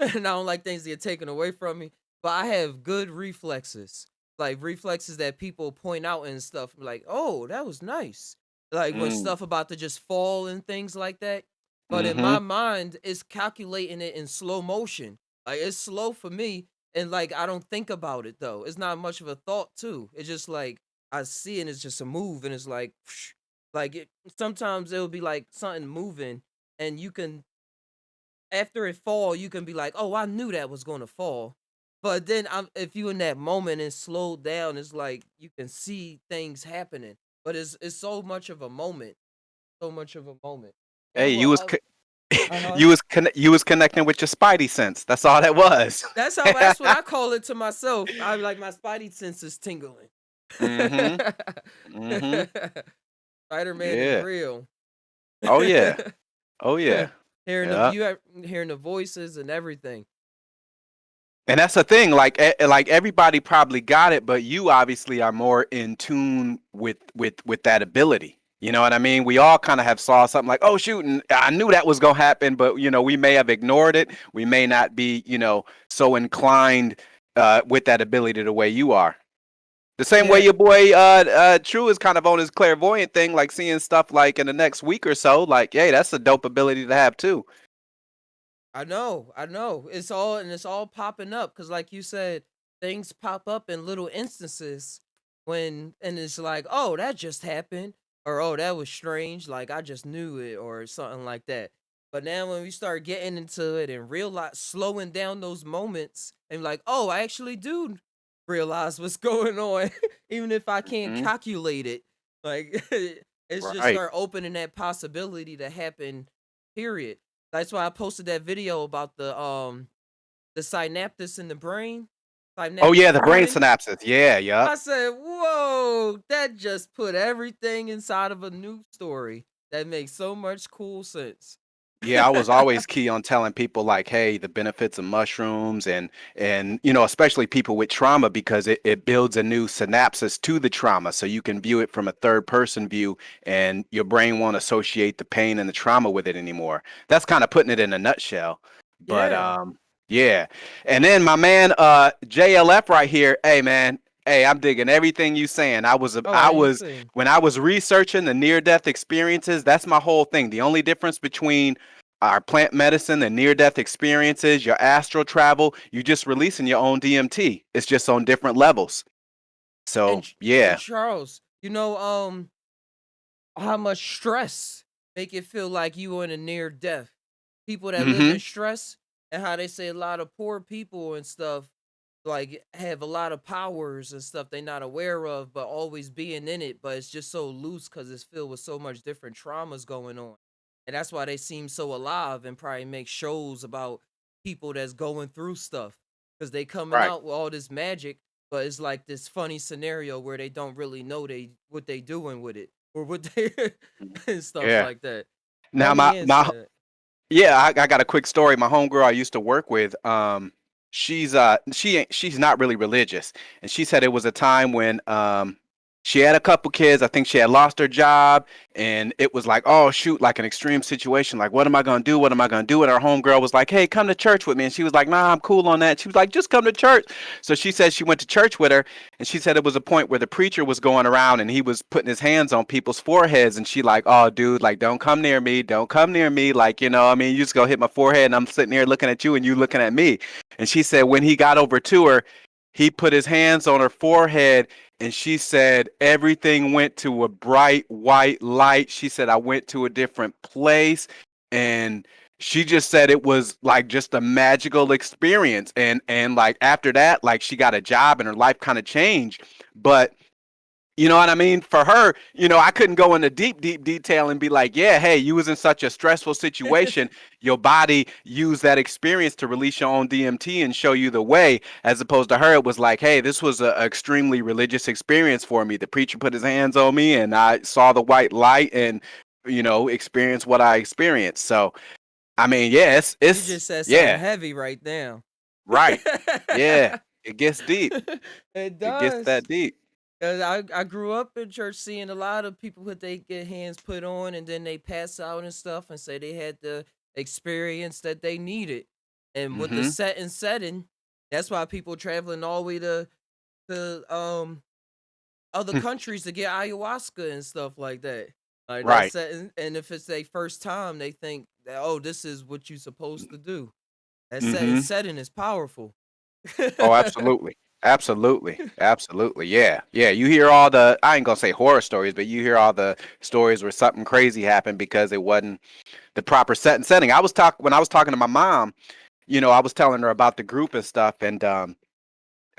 And I don't like things to get taken away from me. But I have good reflexes. Like reflexes that people point out and stuff. Like, oh, that was nice. Like when Mm, stuff about to just fall and things like that. But in mm-hmm. my mind, it's calculating it in slow motion. Like it's slow for me, and like I don't think about it though. It's not much of a thought too. It's just like I see it and it's just a move, and it's like like it. Sometimes it'll be like something moving, and you can after it fall, you can be like, oh, I knew that was gonna fall. But then if you in that moment and slow down, it's like you can see things happening. But it's so much of a moment, so much of a moment. Hey, And you was well, uh-huh. you was connecting with your spidey sense. That's all that was. That's what I call it to myself. I like my spidey senses tingling. Mhm. Mhm. Spider-Man is Yeah. real. Oh yeah. Oh yeah. Yeah. Hearing the voices and everything. And that's the thing, like everybody probably got it, but you obviously are more in tune with that ability. You know what I mean? We all kind of have saw something like, oh shoot, and I knew that was gonna happen, but we may have ignored it. We may not be, so inclined with that ability the way you are. The same way Yeah, your boy True is kind of on his clairvoyant thing, like seeing stuff like in the next week or so. Like, hey, that's a dope ability to have too. I know. It's all popping up because, like you said, things pop up in little instances and it's like, oh, that just happened, or oh, that was strange, like I just knew it, or something like that. But now when we start getting into it and realize slowing down those moments and like, oh, I actually do realize what's going on, even if I can't Hmm. calculate it. Like it's just Right. start opening that possibility to happen. Period. That's why I posted that video about the synapses in the brain, Oh synaptic yeah, the brain connecting. synapses. Yeah, yup. I said, "Whoa, that just put everything inside of a new story. That makes so much cool sense." Yeah, I was always key on telling people like, hey, the benefits of mushrooms and especially people with trauma because it builds a new synapses to the trauma. So you can view it from a third person view and your brain won't associate the pain and the trauma with it anymore. That's kind of putting it in a nutshell. But Yeah. yeah. And then my man JLF right here, hey man, hey, I'm digging everything you saying. Oh, I I ain't was seen. when I was researching the near death experiences, that's my whole thing. The only difference between our plant medicine, the near death experiences, your astral travel, you just releasing your own DMT. It's just on different levels. And So, and yeah. Charles, how much stress make it feel like you were in a near death. People that live in Mhm. stress and how they say a lot of poor people and stuff like have a lot of powers and stuff they not aware of, but always being in it, but it's just so loose because it's filled with so much different traumas going on. And that's why they seem so alive and probably make shows about people that's going through stuff because they coming Right. out with all this magic, but it's like this funny scenario where they don't really know what they doing with it or what they Mhm. and stuff Yeah. like that. Now Funny my and my sad. Yeah, I got a quick story. My homegirl I used to work with, she's not really religious, and she said it was a time when she had a couple kids. I think she had lost her job, and it was like, oh shoot, like an extreme situation. Like, what am I gonna do? What am I gonna do? And her homegirl was like, hey, come to church with me, and she was like, nah, I'm cool on that. She was like, just come to church. So she said she went to church with her, and she said it was a point where the preacher was going around and he was putting his hands on people's foreheads. And she like, oh, dude, like, don't come near me. Don't come near me. Like, I mean, you just go hit my forehead and I'm sitting here looking at you and you looking at me. And she said when he got over to her, he put his hands on her forehead and she said everything went to a bright white light. She said, I went to a different place. And she just said it was like just a magical experience and like after that like she got a job and her life kind of changed, but you know what I mean? For her, I couldn't go into deep detail and be like, yeah, hey, you was in such a stressful situation. Your body used that experience to release your own DMT and show you the way. As opposed to her, it was like, hey, this was an extremely religious experience for me. The preacher put his hands on me and I saw the white light and, experienced what I experienced. So, I mean, yeah, You it's just said something yeah, heavy right now. right. Yeah, it gets deep. It It gets does. that deep. 'Cause I grew up in church seeing a lot of people put they get hands put on and then they pass out and stuff and say they had the experience that they needed. And with the Hmm. setting, that's why people traveling all the way to other countries to get ayahuasca and stuff like that. Like that Right. setting, and if it's their first time, they think that, oh, this is what you're supposed to do. That Mm-hmm. setting is powerful. Oh, absolutely. Absolutely. Absolutely. Yeah. Yeah. You hear all the, I ain't gonna say horror stories, but you hear all the stories where something crazy happened because it wasn't the proper setting. When I was talking to my mom, I was telling her about the group and stuff, and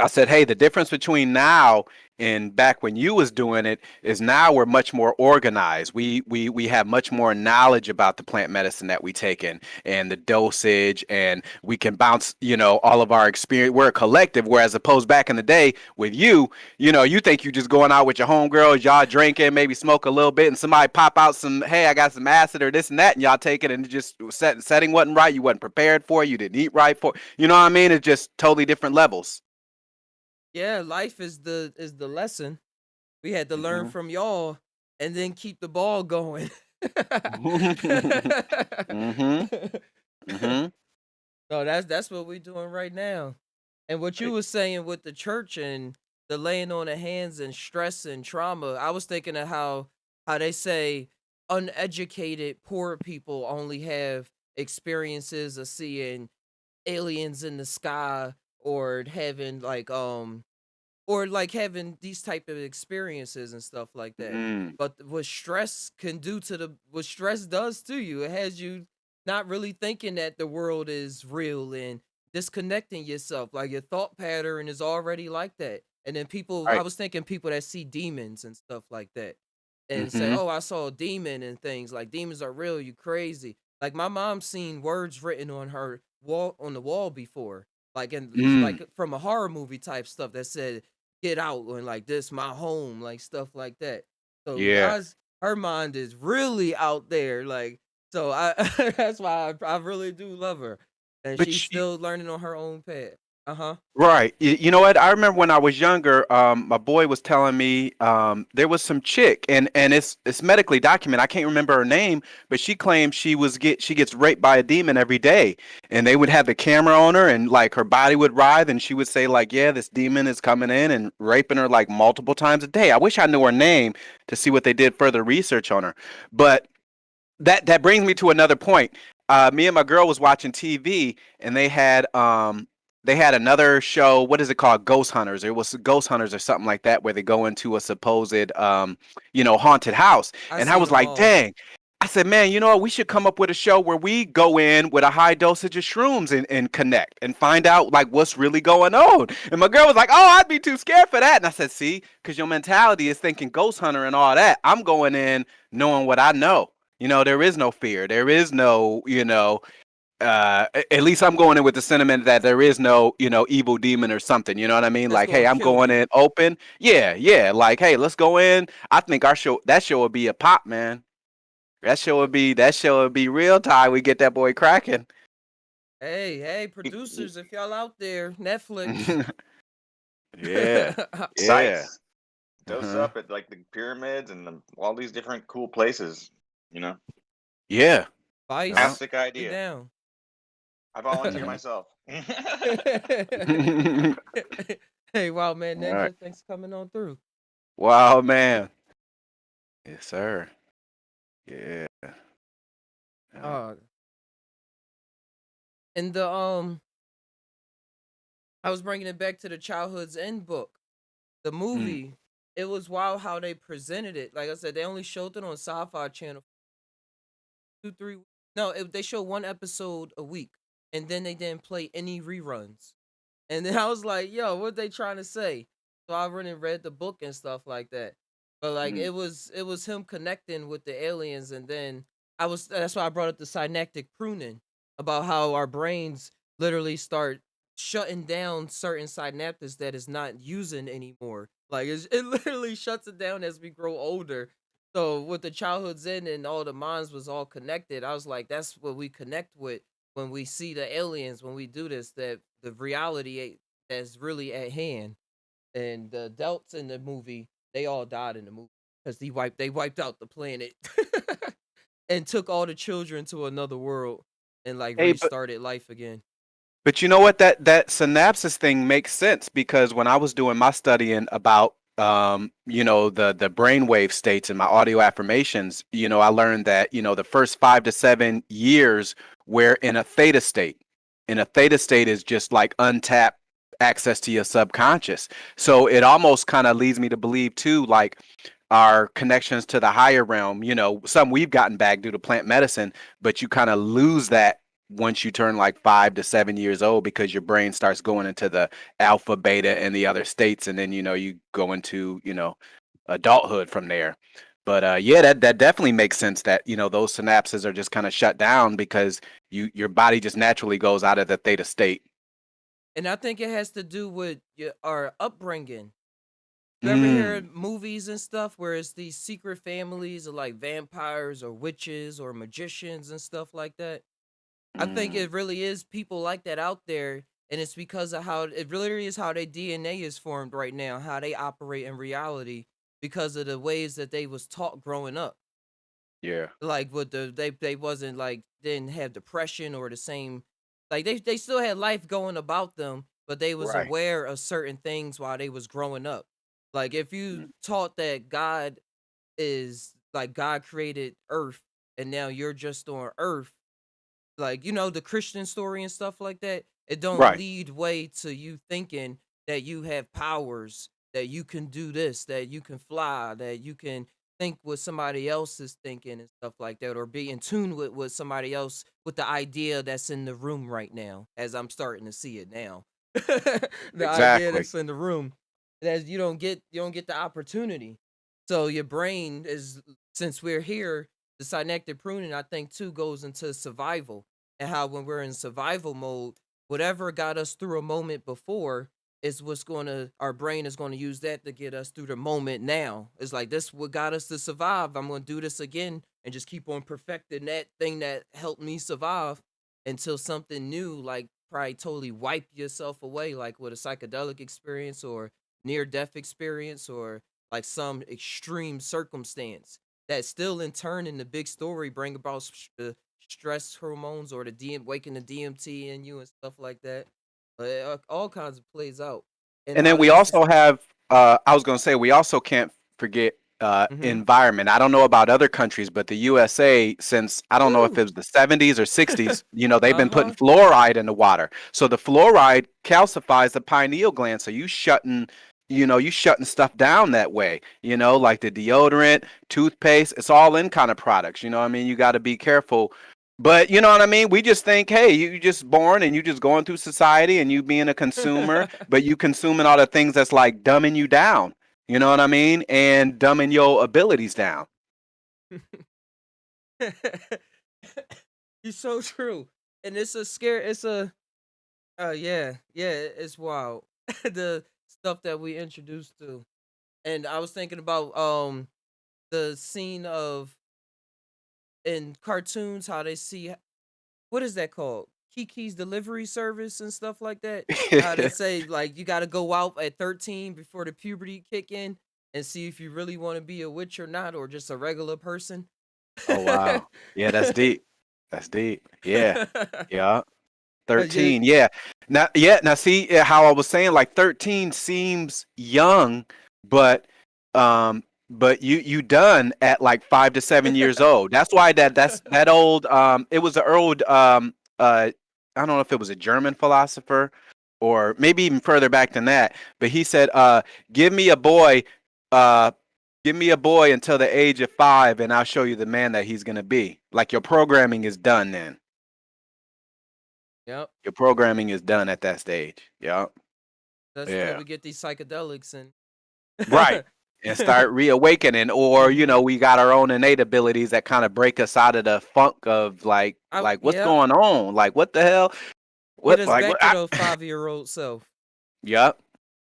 I said, hey, the difference between now and back when you was doing it is now we're much more organized. We have much more knowledge about the plant medicine that we take in and the dosage, and we can bounce, all of our experience. We're a collective, whereas opposed back in the day with you think you just going out with your homegirls, y'all drinking, maybe smoke a little bit, and somebody pop out some, hey, I got some acid or this and that, and y'all take it, and it just setting wasn't right. You wasn't prepared for it. You didn't eat right for it. You know what I mean? It's just totally different levels. Yeah, life is the lesson. We had to learn Mhm. from y'all and then keep the ball going. Mhm. Mhm. No, that's what we're doing right now. And what you Right. were saying with the church and the laying on of hands and stress and trauma, I was thinking of how they say uneducated poor people only have experiences of seeing aliens in the sky or having having these type of experiences and stuff like that. Mm. But what stress does to you, it has you not really thinking that the world is real and disconnecting yourself. Like your thought pattern is already like that. And then I Right. was thinking people that see demons and stuff like that and say, Mhm. oh, I saw a demon and things like demons are real. You crazy. Like my mom's seen words written on her wall on the wall before, Mm. like from a horror movie type stuff that said get out and like this my home like stuff like that. So Yeah. her mind is really out there like so I that's why I really do love her and But she's still learning on her own path. Uh-huh. right. You know what? I remember when I was younger, my boy was telling me there was some chick, and it's medically documented. I can't remember her name, but she claimed she gets raped by a demon every day, and they would have the camera on her, and like her body would writhe, and she would say like, "Yeah, this demon is coming in and raping her like multiple times a day." I wish I knew her name to see what they did further research on her, but that brings me to another point. Me and my girl was watching TV, and they had another show. What is it called? Ghost Hunters. It was Ghost Hunters or something like that, where they go into a supposed haunted house. I And I seen was them like, all. dang. I said, man, you know what? We should come up with a show where we go in with a high dosage of shrooms and connect and find out like what's really going on. And my girl was like, oh, I'd be too scared for that. And I said, see, because your mentality is thinking ghost hunter and all that. I'm going in knowing what I know. There is no fear. There is no, at least I'm going in with the sentiment that there is no, evil demon or something. You know what I mean? That's Like, hey, gonna I'm kill going you. in open. Yeah, yeah. Like, hey, let's go in. I think that show would be a pop, man. That show would be real tight. We get that boy cracking. Hey, producers, if y'all out there, Netflix. Yeah, yeah. Sites. Dose Uh-huh. up at like the pyramids and all these different cool places. You know, Yeah. Yeah. Vice, fantastic we idea. down. I volunteer Mhm. myself. Hey, wow, man, All right. Ninja, thanks for coming on through. Wow, man. Yes, sir. Yeah. Uh, Uh, and the I was bringing it back to the Childhood's End book. The mm, movie, it was wild how they presented it. Like I said, they only showed it on Sci-Fi Channel 2, 3. No, they showed one episode a week, and then they didn't play any reruns. And then I was like, "Yo, what they trying to say?" So I went and read the book and stuff like that. But like mm. it was him connecting with the aliens, and then that's why I brought up the synaptic pruning about how our brains literally start shutting down certain synapses that is not using anymore. Like it literally shuts it down as we grow older. So with the childhood zen and all the minds was all connected, I was like, that's what we connect with when we see the aliens, when we do this, that the reality that's really at hand. And the adults in the movie, they all died in the movie because they wiped out the planet and took all the children to another world and like Hey, but restarted life again. But you know what? That synapses thing makes sense because when I was doing my studying about the brainwave states and my audio affirmations, I learned that, the first 5 to 7 years we're in a theta state. and a theta state is just like untapped access to your subconscious. So it almost kind of leads me to believe too, like our connections to the higher realm, some we've gotten back due to plant medicine, but you kind of lose that once you turn like 5 to 7 years old, because your brain starts going into the alpha, beta, and the other states, and then you go into adulthood from there. But yeah, that definitely makes sense that those synapses are just kind of shut down because your body just naturally goes out of the theta state. And I think it has to do with our upbringing. You ever hear movies and stuff where it's these secret families of like vampires or witches or magicians and stuff like that? I think it really is people like that out there, and it's because of how it really is how their DNA is formed right now, how they operate in reality because of the ways that they was taught growing up. Yeah. Like with they wasn't like didn't have depression or the same, like they still had life going about them, but they was Right. aware of certain things while they was growing up. Like if you Mm. taught that God is like God created earth and now you're just on earth, like the Christian story and stuff like that, it don't Right. lead way to you thinking that you have powers, that you can do this, that you can fly, that you can think what somebody else is thinking and stuff like that, or be in tune with what somebody else with the idea that's in the room right now, as I'm starting to see it now. The idea Exactly. that's in the room, that you don't get the opportunity. So your brain is, since we're here, the synaptic pruning, I think, too, goes into survival, and how when we're in survival mode, whatever got us through a moment before is what's going to, our brain is going to use that to get us through the moment now. It's like, this what got us to survive. I'm going to do this again and just keep on perfecting that thing that helped me survive until something new, like probably totally wipe yourself away, like with a psychedelic experience or near death experience or like some extreme circumstance that still in turn in the big story bring about the stress hormones or the waking the DMT in you and stuff like that. All kinds of plays out and And how then we they just. also have, I was going to say, we also can't forget Mm-hmm. environment. I don't know about other countries, but the USA, since I don't know if Woo. it was the 70s or 60s, they've been putting Uh-huh. fluoride in the water. So the fluoride calcifies the pineal gland. So you shutting stuff down that way, like the deodorant, toothpaste, it's all in kind of products. You know what I mean? You got to be careful. But you know what I mean? We just think, hey, you just born and you just going through society and you being a consumer, but you consuming all the things that's like dumbing you down. You know what I mean? And dumbing your abilities down. You're so true. And it's a scare, it's a yeah, it's wild. The stuff that we introduced to. And I was thinking about the scene of in cartoons how they see, what is that called? Kiki's delivery service and stuff like that. How they say like you got to go out at 13 before the puberty kick in and see if you really want to be a witch or not, or just a regular person. Oh wow. Yeah, that's deep. That's deep. Yeah. Yeah. Yeah. 13. Yeah. Now see how I was saying, like 13 seems young, but you done at like 5 to 7 years old. That's why that's that old it was an old I don't know if it was a German philosopher or maybe even further back than that, but he said give me a boy uh give me a boy until the age of 5 and I'll show you the man that he's going to be. Like your programming is done then. Yep. Your programming is done at that stage. Yep. That's till Yeah. we get these psychedelics and Right. And start reawakening, or Mhm. we got our own innate abilities that kind of break us out of the funk of like what's Yep. going on? Like what the hell? Get What us like back what? to the 5-year-old self. Yep.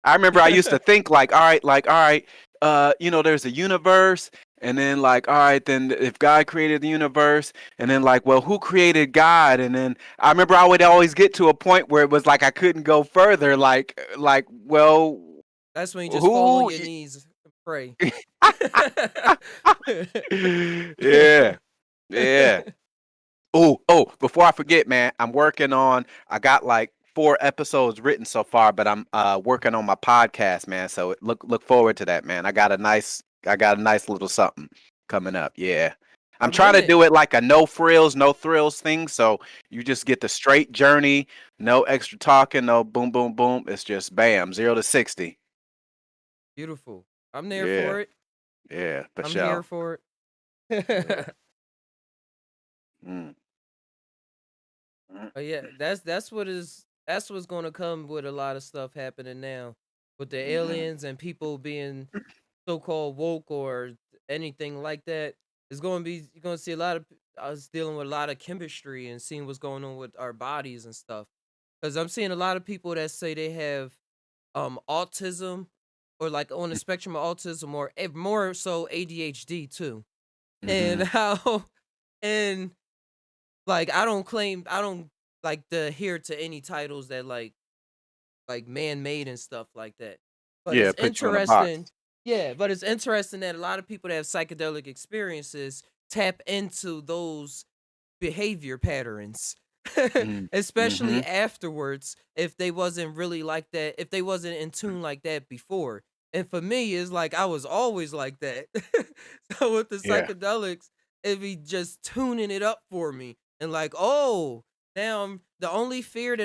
I remember I used to think all right, there's a universe, and then like, all right, then if God created the universe, and then like, well, who created God? And then I remember I would always get to a point where it was like I couldn't go further, well, That's when you just fall on who? your knees and pray. Yeah, yeah. Before I forget, man, I got like 4 episodes written so far, but I'm working on my podcast, man. So look forward to that, man. I got a nice little something coming up. Yeah. I'm I'm trying in to it. do it like a no frills, no thrills thing. So you just get the straight journey, no extra talking, no boom, boom, boom. It's just bam, 0 to 60. Beautiful. I'm there Yeah, for it. yeah, for I'm here sure. for Yeah. it. Mm, mm, But yeah, that's what's gonna come with a lot of stuff happening now with the mhm. aliens and people being so-called woke or anything like that. It's going to be you're going to see a lot of us dealing with a lot of chemistry and seeing what's going on with our bodies and stuff. Because I'm seeing a lot of people that say they have autism or like on the spectrum of autism or more so ADHD too, and Mhm. how and like I don't like to adhere to any titles that like man-made and stuff like that. But Yeah, it's put you in a box. interesting. Yeah, but it's interesting that a lot of people that have psychedelic experiences tap into those behavior patterns. Mm, Especially mhm. afterwards if they wasn't really like that, if they wasn't in tune like that before. And for me, it's like I was always like that. So with the Yeah, psychedelics, it be just tuning it up for me. And like, oh, now the only fear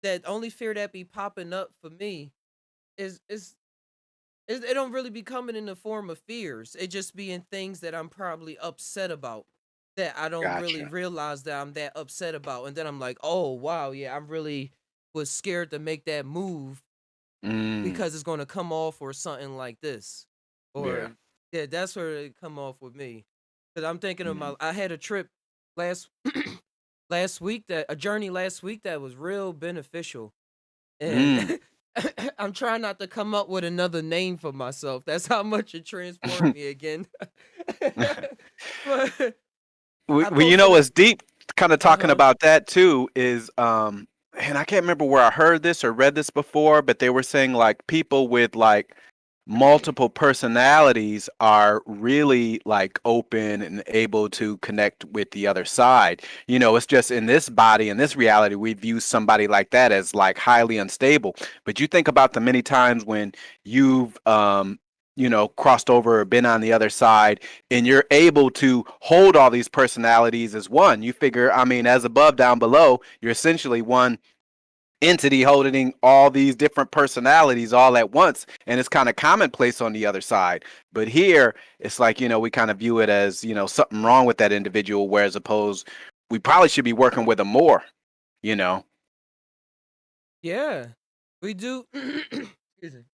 that only fear that be popping up for me is it don't really be coming in the form of fears. It just be in things that I'm probably upset about that I don't really gotcha. realize that I'm that upset about. And then I'm like, oh wow, yeah, I'm really was scared to make that move Mm, because it's gonna come off or something like this. yeah. Or yeah, that's where it come off with me. Cause I'm thinking of Mm, I had a trip last last week that a journey last week that was real beneficial. And mm. I'm trying not to come up with another name for myself. That's how much it transformed me again. But I You know posted it. what's deep, kind of talking Uh-huh. about that too, is and I can't remember where I heard this or read this before, but they were saying like people with like multiple personalities are really like open and able to connect with the other side. You know, it's just in this body, in this reality, we view somebody like that as like highly unstable. But you think about the many times when you've you know, crossed over or been on the other side, and you're able to hold all these personalities as one. You figure, I mean, as above, down below, you're essentially one entity holding all these different personalities all at once, and it's kind of commonplace on the other side. But here it's like, you know, we kind of view it as, you know, something wrong with that individual, whereas opposed we probably should be working with them more, you know. Yeah. We do. Excuse me.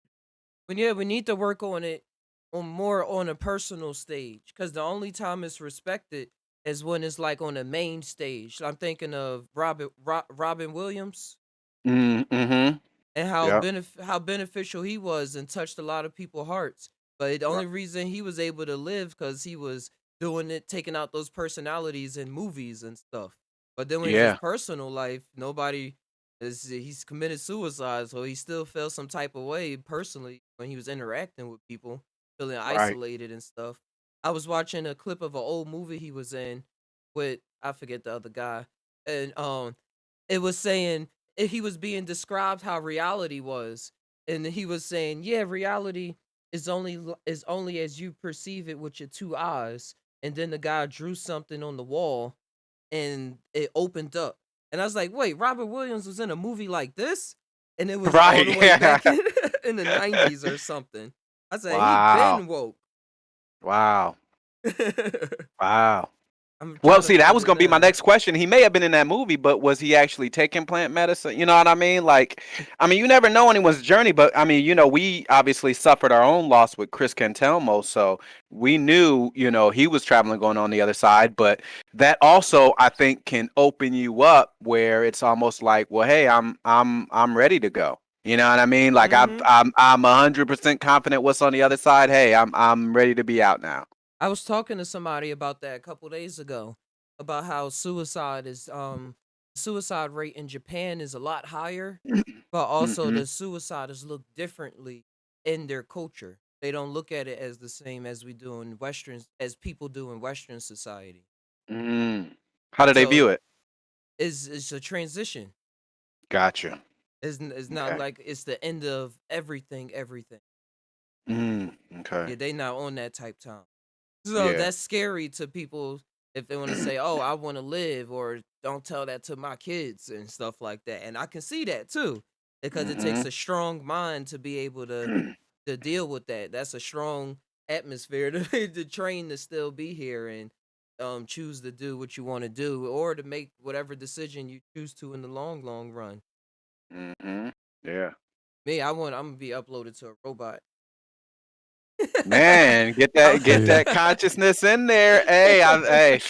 But yeah, we need to work on it on more on a personal stage. Cause the only time it's respected is when it's like on the main stage. I'm thinking of Robin Williams Mm-hmm. and Yeah. how beneficial he was and touched a lot of people's hearts. But the Right. only reason he was able to live because he was doing it, taking out those personalities in movies and stuff. But then when it's his Yeah. personal life, nobody he's committed suicide, so he still felt some type of way personally when he was interacting with people, feeling Right. isolated and stuff. I was watching a clip of an old movie he was in with I forget the other guy, and it was saying he was being described how reality was, and he was saying, "Yeah, reality is only as you perceive it with your two eyes." And then the guy drew something on the wall, and it opened up, and I was like, "Wait, Robert Williams was in a movie like this?" And it was all Right. the way Yeah. back in in the '90s or something. I said, "He Wow. been woke." Wow. Wow. I'm Well, trying to see, that find was it going to be my now. next question. He may have been in that movie, but was he actually taking plant medicine? You know what I mean? Like, I mean, you never know anyone's journey, but I mean, you know, we obviously suffered our own loss with Chris Cantelmo, so we knew, you know, he was traveling going on the other side. But that also, I think, can open you up where it's almost like, well, hey, I'm ready to go. You know what I mean? Like, Mhm. I'm 100% confident what's on the other side. Hey, I'm ready to be out now. I was talking to somebody about that a couple days ago about how suicide rate in Japan is a lot higher, but also Mm-hmm. the suicide is looked differently in their culture. They don't look at it as the same as we do in as people do in Western society. Mm. How do they So view it? it's a transition. Gotcha. It's not Okay. like it's the end of everything. Mm, okay. Yeah, they not on that type time. So Yeah. that's scary to people if they want to say, "Oh, I want to live," or "Don't tell that to my kids" and stuff like that. And I can see that too, because it takes Mhm. a strong mind to be able to deal with that. That's a strong atmosphere to to train to still be here and choose to do what you want to do or to make whatever decision you choose to in the long run. Mhm. Yeah. Me, I'm gonna be uploaded to a robot. Man, get I'm- Dude. that consciousness in there. Hey, hey,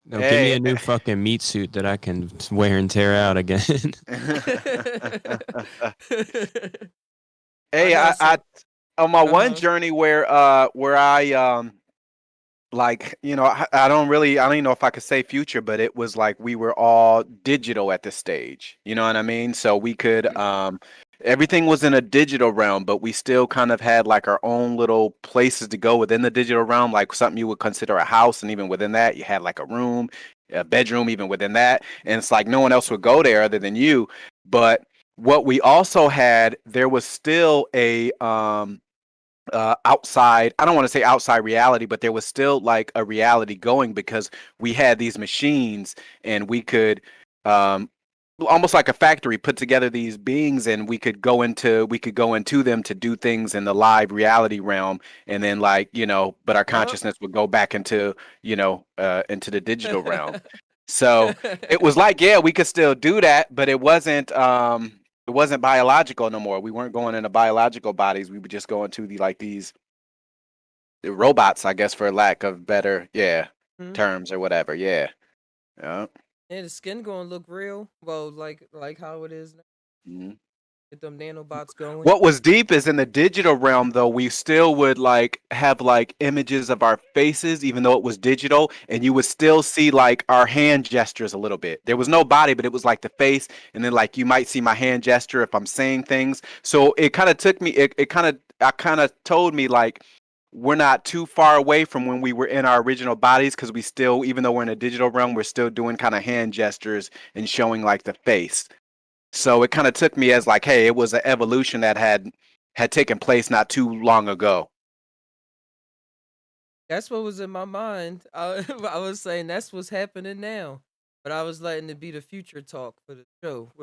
No, give me hey. a new fucking meat suit that I can wear and tear out again. I Hey, know I some. on my one Uh-huh. journey where I like, I don't even know if I could say future, but it was like we were all digital at this stage. You know what I mean? So we could everything was in a digital realm, but we still kind of had like our own little places to go within the digital realm, like something you would consider a house, and even within that, you had like a room, a bedroom, even within that. And it's like no one else would go there other than you. But what we also had, there was still a outside, I don't want to say outside reality, but there was still like a reality going because we had these machines and we could um almost like a factory put together these beings, and we could go into them to do things in the live reality realm, and then like but our Yup. consciousness would go back into into the digital realm. So it was like, yeah, we could still do that, but it wasn't biological no more. We weren't going into biological bodies. We would just go into the robots, I guess, for lack of better, Mhm. terms or whatever. Yeah. Yeah. And the skin gonna look real. Well, like how it is now. Mhm. Get them nanobots going. What was deep is in the digital realm, though, we still would like have like images of our faces, even though it was digital, and you would still see like our hand gestures a little bit. There was no body, but it was like the face, and then like you might see my hand gesture if I'm saying things. So it kind of took me, I kind of told me like we're not too far away from when we were in our original bodies, because we still, even though we're in a digital realm, we're still doing kind of hand gestures and showing like the face. So it kind of took me as like, hey, it was an evolution that had taken place not too long ago. That's what was in my mind. I was saying that's what's happening now, but I was letting it be the future talk for the show. I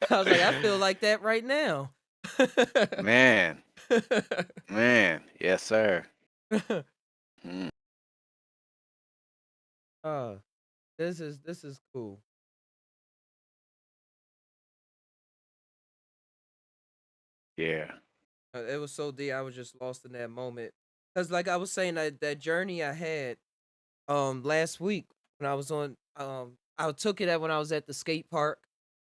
was like, I feel like that right now. Man, man, yes, sir. Mm, uh, this is cool. yeah. It was so deep. I was just lost in that moment. Cause like I was saying, that journey I had last week when I was on I took it at when I was at the skate park,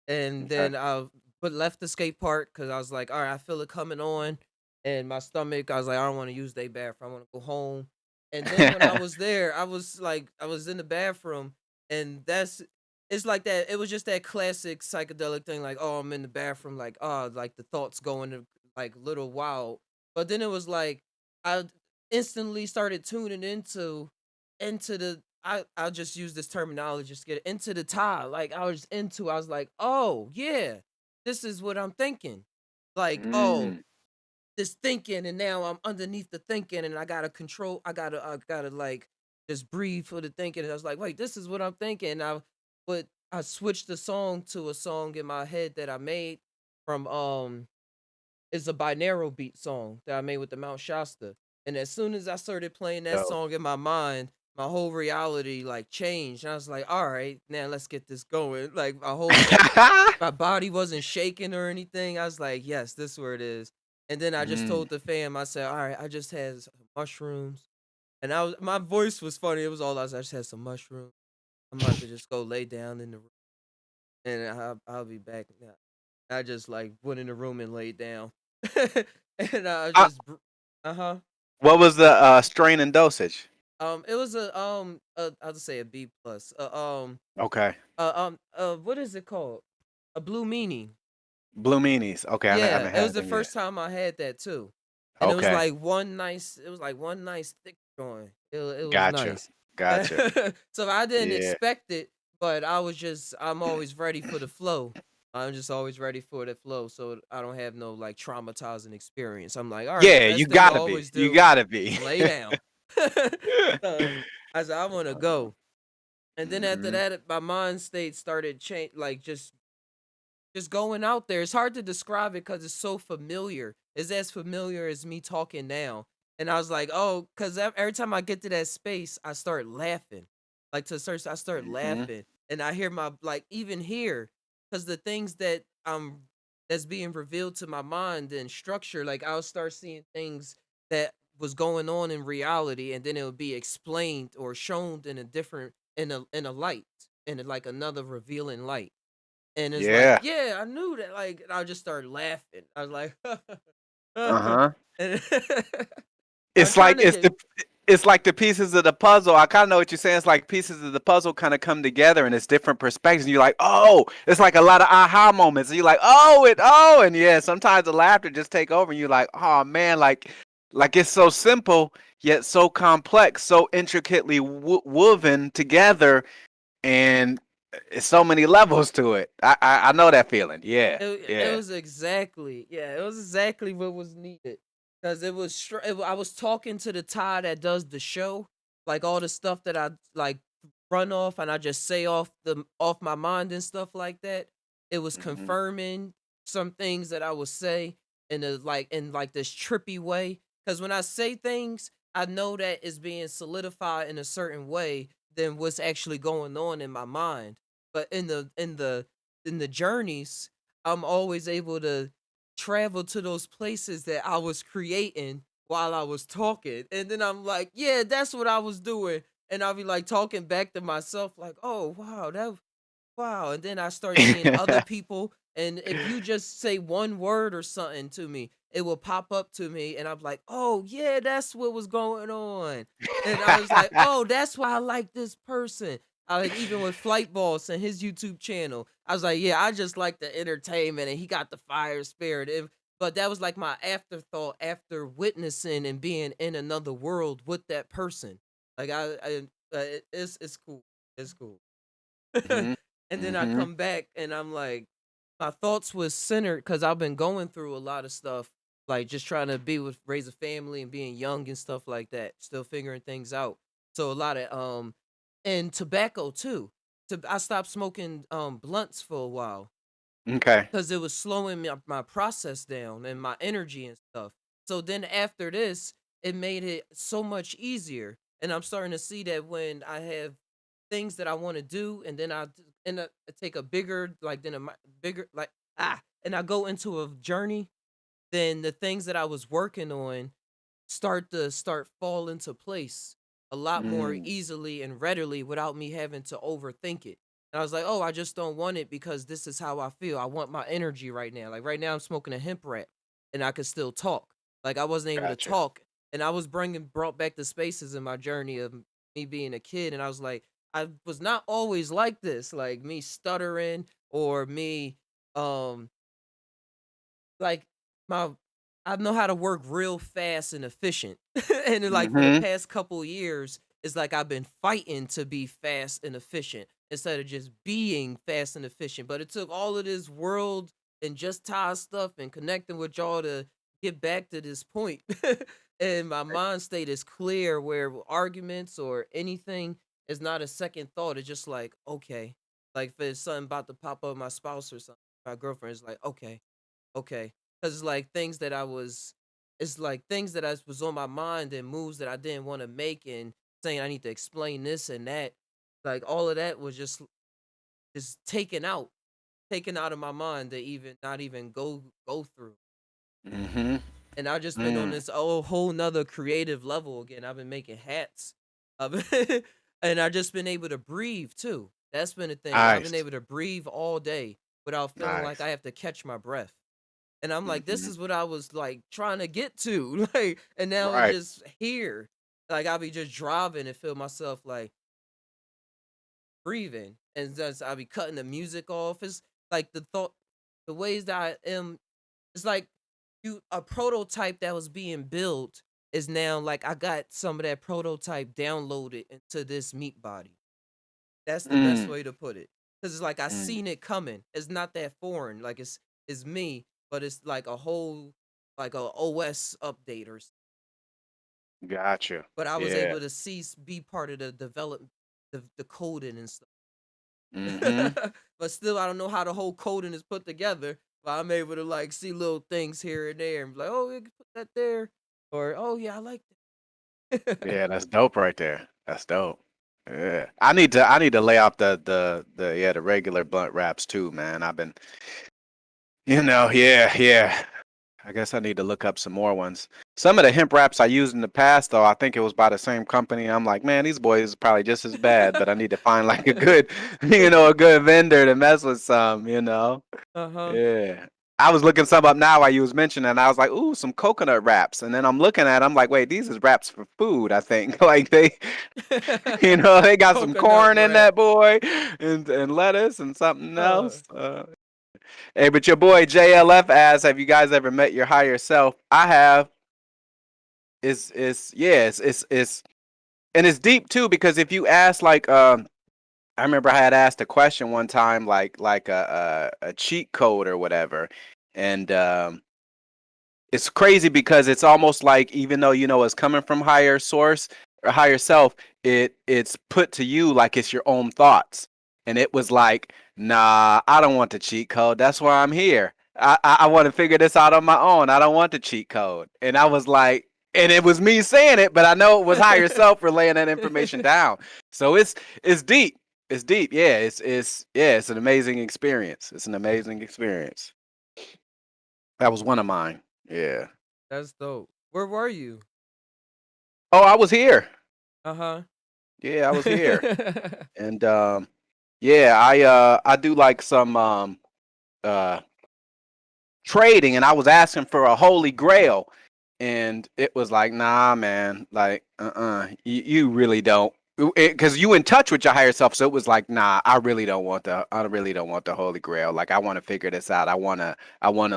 and Okay. then I but left the skate park because I was like, all right, I feel it coming on, and my stomach. I was like, I don't want to use their bathroom. I want to go home. And then when I was there, I was like, I was in the bathroom, and it's like that. It was just that classic psychedelic thing, like, oh, I'm in the bathroom, like, oh, like the thoughts going to like little wild. But then it was like I instantly started tuning into the I'll just use this terminology just to get it, into the tie. Like I was like, oh yeah, this is what I'm thinking. Like, oh, Mm, this thinking, and now I'm underneath the thinking, and I gotta like just breathe for the thinking. And I was like, wait, this is what I'm thinking. And I switched the song to a song in my head that I made from it's a binaural beat song that I made with the Mount Shasta. And as soon as I started playing that dope. song in my mind, my whole reality like changed. And I was like, all right, now let's get this going. Like my body wasn't shaking or anything. I was like, yes, this is where it is. And then I just Mm. told the fam, I said, all right, I just had some mushrooms. And my voice was funny. It was all I just had some mushrooms. I'm about to just go lay down in the room, and I'll be back now. I just like went in the room and laid down. And I Uh, just uh-huh. what was the strain and dosage? It was I'll just say a B plus. Okay. What is it called? A blue meanie. Blue meanies. Okay, I Yeah, haven't it had was the them yet. first time I had that too. And Okay. it was like one nice thick joint. It was Gotcha. nice. Gotcha. So I didn't Yeah. expect it, but I'm always ready for the flow. I'm just always ready for the flow, so I don't have no like traumatizing experience. I'm like, all right, the Yeah, best you thing to gotta be. always You do, gotta be. lay down. So I said, I want to go. And then after Mhm. that, my mind state started change, like just going out there. It's hard to describe it because it's so familiar. It's as familiar as me talking now. And I was like, oh, because every time I get to that space, I start laughing. Like to search, I start Mhm. laughing, and I hear my like even here, because the things that that's being revealed to my mind and structure, like I'll start seeing things that was going on in reality, and then it would be explained or shown in a different in a light, in like another revealing light. And it's like, Yeah. yeah, I knew that. Like, and I just started laughing. I was like, Uh-huh. and I'm It's trying like to get. it's like the pieces of the puzzle. I kind of know what you're saying. It's like pieces of the puzzle kind of come together and it's different perspectives. And you're like, oh, it's like a lot of aha moments. And you're like, and yeah, sometimes the laughter just take over and you're like, oh man, like it's so simple yet so complex, so intricately woven together, and it's so many levels to it. I know that feeling. Yeah, It yeah. was exactly, yeah, it was exactly what was needed. Cause it was, I was talking to the Ty that does the show, like all the stuff that I like run off and I just say off my mind and stuff like that. It was Hmm. confirming some things that I would say in like this trippy way. Cause when I say things, I know that it's being solidified in a certain way than what's actually going on in my mind. But in the journeys, I'm always able to travel to those places that I was creating while I was talking. And then I'm like, yeah, that's what I was doing. And I'll be like talking back to myself, like, oh wow, wow. And then I start seeing other people. And if you just say one word or something to me, it will pop up to me. And I'm like, oh, yeah, that's what was going on. And I was like, oh, that's why I like this person. I like even with Flight Boss and his YouTube channel. I was like, yeah, I just like the entertainment and he got the fire spirit. But that was like my afterthought after witnessing and being in another world with that person. Like it's cool. It's cool. Hmm. And then I Hmm. come back and I'm like, my thoughts was centered because I've been going through a lot of stuff, like just trying to raise a family and being young and stuff like that, still figuring things out. So a lot of and tobacco too. I stopped smoking blunts for a while Okay. because it was slowing my process down and my energy and stuff. So then after this, it made it so much easier. And I'm starting to see that when I have things that I want to do, and then I take a bigger like then bigger like and I go into a journey, then the things that I was working on start fall into place a lot more Mm. easily and readily without me having to overthink it. And I was like, oh, I just don't want it because this is how I feel. I want my energy right now. Like right now, I'm smoking a hemp wrap, and I could still talk. Like I wasn't able to Gotcha. talk, and I was brought back the spaces in my journey of me being a kid, and I was like, I was not always like this, like me stuttering or me um like my I know how to work real fast and efficient. And then, like for the Mhm. past couple years, it's like I've been fighting to be fast and efficient instead of just being fast and efficient. But it took all of this world and just tie stuff and connecting with y'all to get back to this point. And my mind state is clear where arguments or anything is not a second thought. It's just like, okay. Like if there's something about to pop up with my spouse or something, my girlfriend is like, okay. Okay, because it's like things that it's like things that I was on my mind and moves that I didn't want to make and saying I need to explain this and that. Like all of that was just taken out of my mind to even not even go through. Mhm. And I've just been on Mm. this whole nother creative level again. I've been making hats. And I just been able to breathe too. That's been a thing. I've been Nice. able to breathe all day without feeling like Nice. I have to catch my breath. And I'm like, this Mhm. is what I was like trying to get to. Like, and now it's Right. just here. Like I'll be just driving and feel myself like breathing. And just I'll be cutting the music off. It's like the ways that I am, it's like a prototype that was being built is now like I got some of that prototype downloaded into this meat body. That's the best Mm. way to put it. Cause it's like I Mm, seen it coming. It's not that foreign. Like it's me, but it's like a whole like a OS update or. gotcha. But I was Yeah. able to be part of the development, the coding and stuff. Mm-hmm. But still, I don't know how the whole coding is put together. But I'm able to like see little things here and there and be like, oh, you can put that there, or oh yeah, I like that. Yeah, that's dope right there. That's dope. Yeah. I need to lay off the regular blunt wraps too, man. I've been, yeah. I guess I need to look up some more ones. Some of the hemp wraps I used in the past, though, I think it was by the same company. I'm like, man, these boys are probably just as bad, but I need to find like a good, a good vendor to mess with some. Uh-huh. Yeah. I was looking some up now while you was mentioning, and I was like, ooh, some coconut wraps. And then I'm looking at it, I'm like, wait, these is wraps for food, I think. Like they got some Coconut corn in wrap. that boy and lettuce and something Uh, else. Hey, but your boy JLF asks, have you guys ever met your higher self? I have. It's and it's deep too, because if you ask like I remember I had asked a question one time like a cheat code or whatever. And it's crazy because it's almost like, even though it's coming from higher source or higher self, it's put to you like it's your own thoughts. And it was like, nah, I don't want the cheat code. That's why I'm here. I want to figure this out on my own. I don't want the cheat code. And I was like, and it was me saying it, but I know it was higher self relaying that information down. So it's deep. It's deep. Yeah, it's an amazing experience. It's an amazing experience. That was one of mine. Yeah. That's dope. Where were you? Oh, I was here. Uh-huh. Yeah, I was here. And yeah, I do like some uh trading, and I was asking for a holy grail, and it was like, nah, man, like you really don't, because you in touch with your higher self. So it was like, nah, I really don't want the holy grail. Like, I want to figure this out. I want to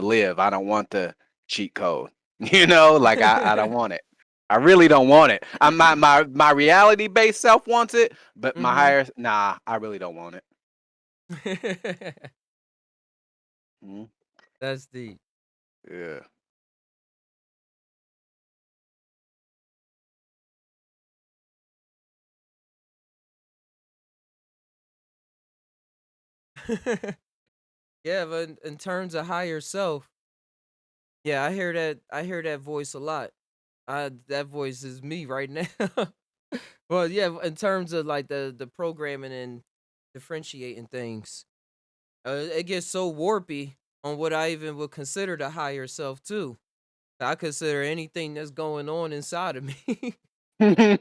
live. I don't want the cheat code. Like, I don't want it. I really don't want it. My reality based self wants it, but my Mhm. higher, nah, I really don't want it. Mhm. That's deep. Yeah. Yeah, but in terms of higher self, yeah, I hear that. I hear that voice a lot. That voice is me right now. Well, yeah, in terms of like the programming and differentiating things, it gets so warpy on what I even would consider the higher self too. I consider anything that's going on inside of me. It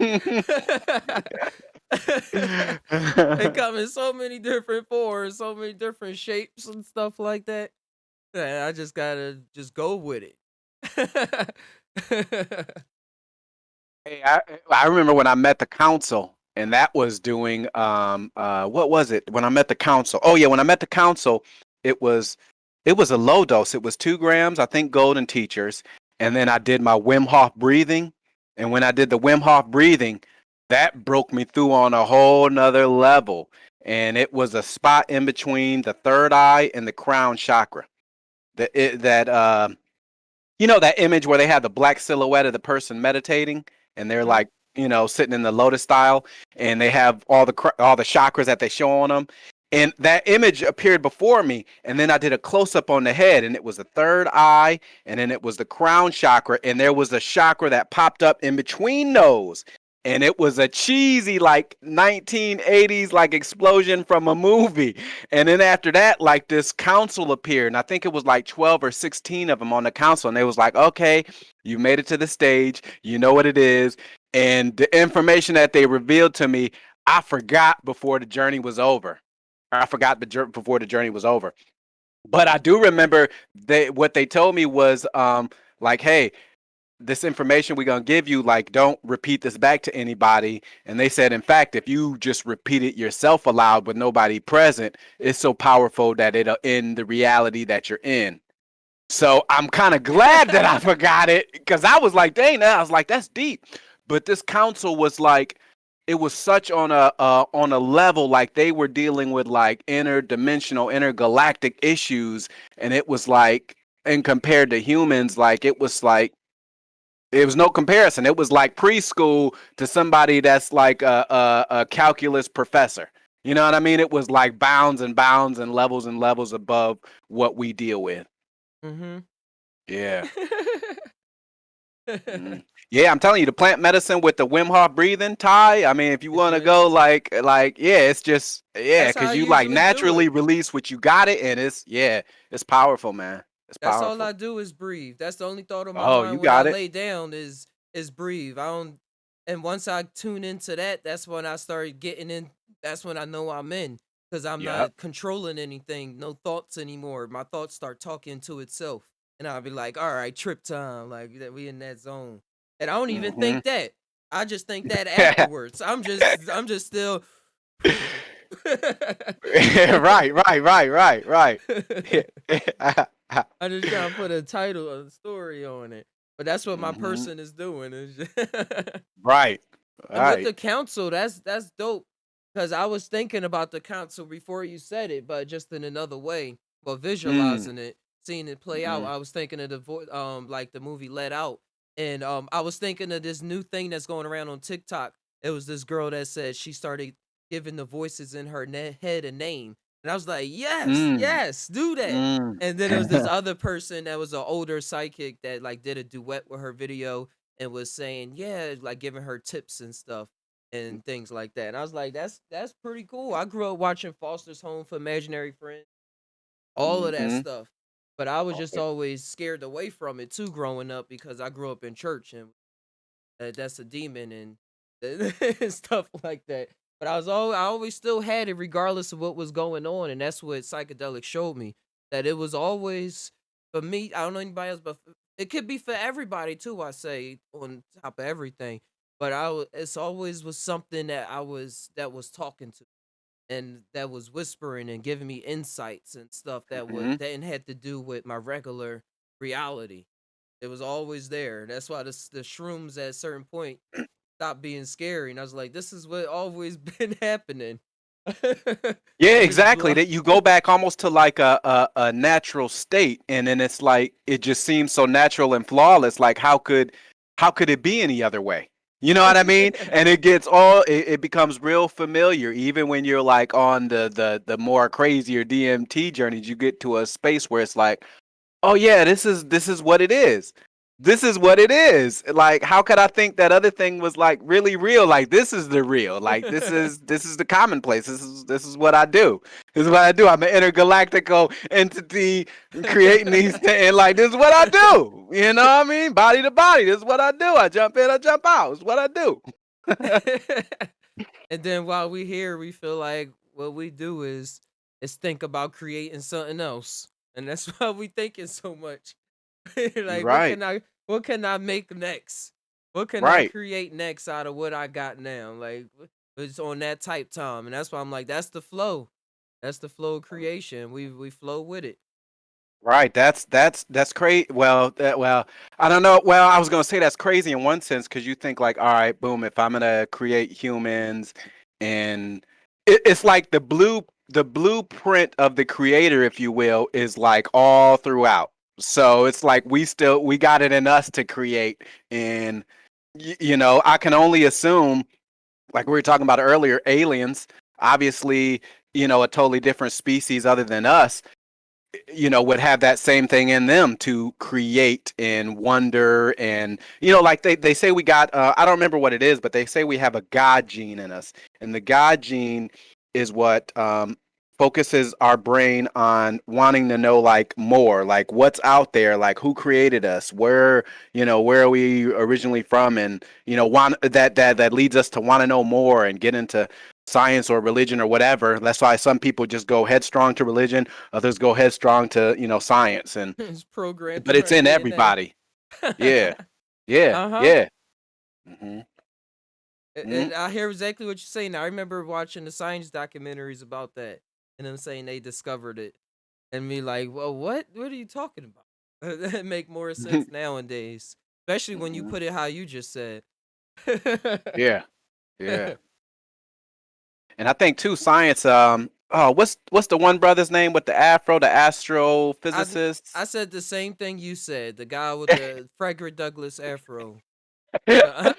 come in so many different forms, so many different shapes and stuff like that. Yeah, I just gotta just go with it. Hey, I remember when I met the council, and that was doing what was it when I met the council? Oh yeah, when I met the council, it was it was a low dose. It was 2 grams, I think, golden teachers, and then I did my Wim Hof breathing, and when I did the Wim Hof breathing, that broke me through on a whole nother level, and it was a spot in between the third eye and the crown chakra. That that image where they have the black silhouette of the person meditating, and they're Mhm. like, sitting in the lotus style, and they have all the chakras that they show on them. And that image appeared before me, and then I did a close up on the head, and it was the third eye, and then it was the crown chakra, and there was a chakra that popped up in between those. And it was a cheesy, like 1980s, like explosion from a movie. And then after that, like, this council appeared, and I think it was like 12 or 16 of them on the council, and they was like, okay, you made it to the stage, you know what it is. And the information that they revealed to me, I forgot before the journey was over. I forgot before the journey was over. But I do remember what they told me was like, hey, this information we're going to give you, like, don't repeat this back to anybody. And they said, in fact, if you just repeat it yourself aloud with nobody present, it's so powerful that it'll end the reality that you're in. So I'm kind of glad that I forgot it, because I was like, dang, I was like, that's deep. But this council was like, it was such on a level, like they were dealing with like interdimensional, intergalactic issues, and it was like, and compared to humans, like it was like it was no comparison. It was like preschool to somebody that's like a calculus professor. You know what I mean? It was like bounds and levels above what we deal with. Mm-hmm. Yeah. Mhm. Yeah, I'm telling you, the plant medicine with the Wim Hof breathing, Ty. I mean, if you want to go like, yeah, it's just That's how I because you like usually do naturally it. release what you got it, and it's powerful, man. It's That's all powerful. I do is breathe. That's the only thought on my Oh, you mind when I got it. lay down is breathe. I don't, and once I tune into that, that's when I start getting in. That's when I know I'm in because I'm Yep. not controlling anything, no thoughts anymore. My thoughts start talking to itself, and I'll be like, "All right, trip time." Like that, we in that zone, and I don't even Hmm. think that. I just think that afterwards. I'm just still. Right. I just trying to put a title, a story on it. But that's what my Hmm. person is doing. Right. And with Right. the council, that's dope. Cause I was thinking about the council before you said it, but just in another way. But Mm. visualizing it, seeing it play out, Hmm. I was thinking of like the movie Let Out. And I was thinking of this new thing that's going around on TikTok. It was this girl that said she started giving the voices in her head a name. And I was like, yes, Mm. yes, do that. Mm. And then there was this other person that was an older psychic that like did a duet with her video and was saying, yeah, like giving her tips and stuff and things like that. And I was like, that's pretty cool. I grew up watching Foster's Home for Imaginary Friends, all of that Hmm. stuff. But I was just Okay. always scared away from it too growing up because I grew up in church and that's a demon and stuff like that. But I always still had it regardless of what was going on, and that's what psychedelics showed me that it was always for me. I don't know anybody else, but it could be for everybody too. I say on top of everything, but it's always was something that was talking to and that was whispering and giving me insights and stuff Hmm. that had to do with my regular reality. It was always there. That's why the shrooms at a certain point stopped being scary, and I was like, "This is what always been happening." Yeah, Just exactly. blow. That you go back almost to like a natural state, and then it's like it just seems so natural and flawless. Like how could it be any other way? You know what I mean? And it gets it becomes real familiar. Even when you're like on the more crazier DMT journeys, you get to a space where it's like, oh yeah, this is what it is. This is what it is. Like, how could I think that other thing was like really real? Like, this is the real. Like, this is the commonplace. This is what I do. This is what I do. I'm an intergalactical entity creating these things. And like, this is what I do. You know what I mean? Body to body. This is what I do. I jump in, I jump out. It's what I do. And then while we here, we feel like what we do is think about creating something else, and that's why we thinking so much. You're Like, right. what can I make next? What can I Right. create next out of what I got now? Like, it's on that type time, and that's why I'm like, that's the flow. That's the flow of creation. We flow with it. Right. That's crazy. Well, I don't know. Well, I was gonna say that's crazy in one sense because you think like, all right, boom. If I'm gonna create humans, and it's like the blueprint of the creator, if you will, is like all throughout. So it's like we got it in us to create, and I can only assume, like we were talking about earlier, aliens. Obviously, a totally different species other than us, would have that same thing in them to create and wonder. And like they say we got, I don't remember what it is, but they say we have a god gene in us, and the god gene is what focuses our brain on wanting to know like more, like what's out there, like who created us, where are we originally from, and want that leads us to want to know more and get into science or religion or whatever. That's why some people just go headstrong to religion, others go headstrong to science. And It's programmed but through it's our in DNA. everybody. Yeah. Yeah. Uh-huh. Yeah. Hmm. And I hear exactly what you're saying. I remember watching the science documentaries about that, and them saying they discovered it, and me like, well, what? What are you talking about? That make more sense nowadays, especially when you Hmm. put it how you just said. Yeah. Yeah. And I think too, science. What's the one brother's name with the afro, the I astrophysicist? said the same thing you said. The guy with the Frederick Douglass afro. Uh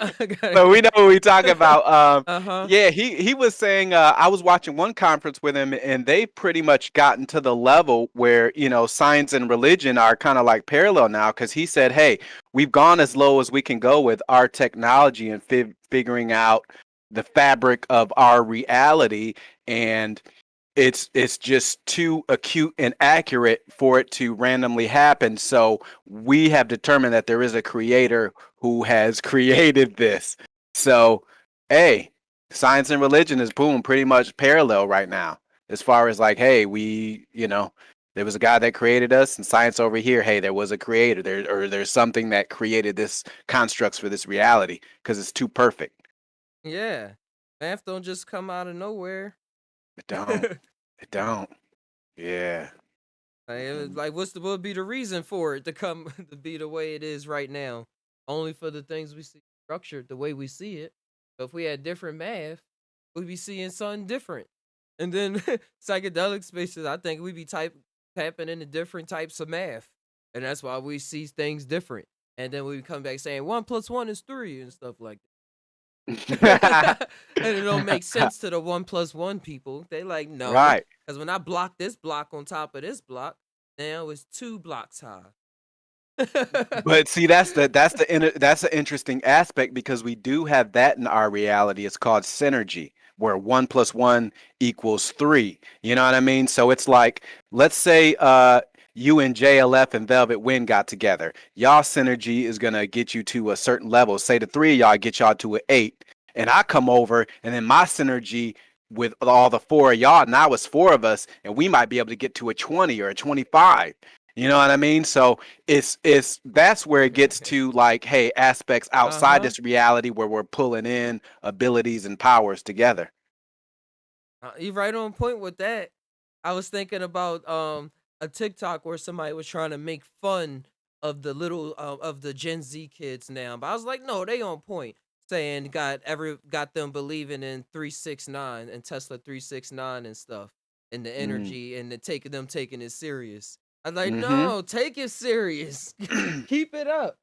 So we know who we talking about. huh. Yeah, he was saying. I was watching one conference with him, and they pretty much gotten to the level where science and religion are kind of like parallel now. Because he said, "Hey, we've gone as low as we can go with our technology and figuring out the fabric of our reality, and it's just too acute and accurate for it to randomly happen. So we have determined that there is a creator who has created this. So, hey, science and religion is boom, pretty much parallel right now. As far as like, hey, there was a guy that created us, and science over here, hey, there was a creator there's something that created this constructs for this reality because it's too perfect. Yeah. Math don't just come out of nowhere. It don't. It don't. Yeah. Like, what would be the reason for it to come to be the way it is right now? Only for the things we see structured the way we see it. So if we had different math, we'd be seeing something different. And then psychedelic spaces, I think we'd be tapping into different types of math, and that's why we see things different. And then we come back saying 1+1 is 3 and stuff like that. And it don't make sense to the 1+1 people. They like, no, Right. because when I block this block on top of this block, now it's 2 blocks high. But see, that's the interesting aspect because we do have that in our reality. It's called synergy, where 1+1 = 3. You know what I mean? So it's like, let's say you and JLF and Velvet Wind got together. Y'all synergy is gonna get you to a certain level. Say the three of y'all get y'all to an 8, and I come over, and then my synergy with all the four of y'all, now it's 4 of us, and we might be able to get to a 20 or a 25. You know what I mean? So it's that's where it gets to like, hey, aspects outside Uh-huh. this reality where we're pulling in abilities and powers together. You right on point with that. I was thinking about a TikTok where somebody was trying to make fun of the little of the Gen Z kids now, but I was like, no, they on point. Saying got them believing in 369 and Tesla 369 and stuff, and the Mm. energy and taking it serious. I'm like, Mm-hmm. no, take it serious. Keep it up.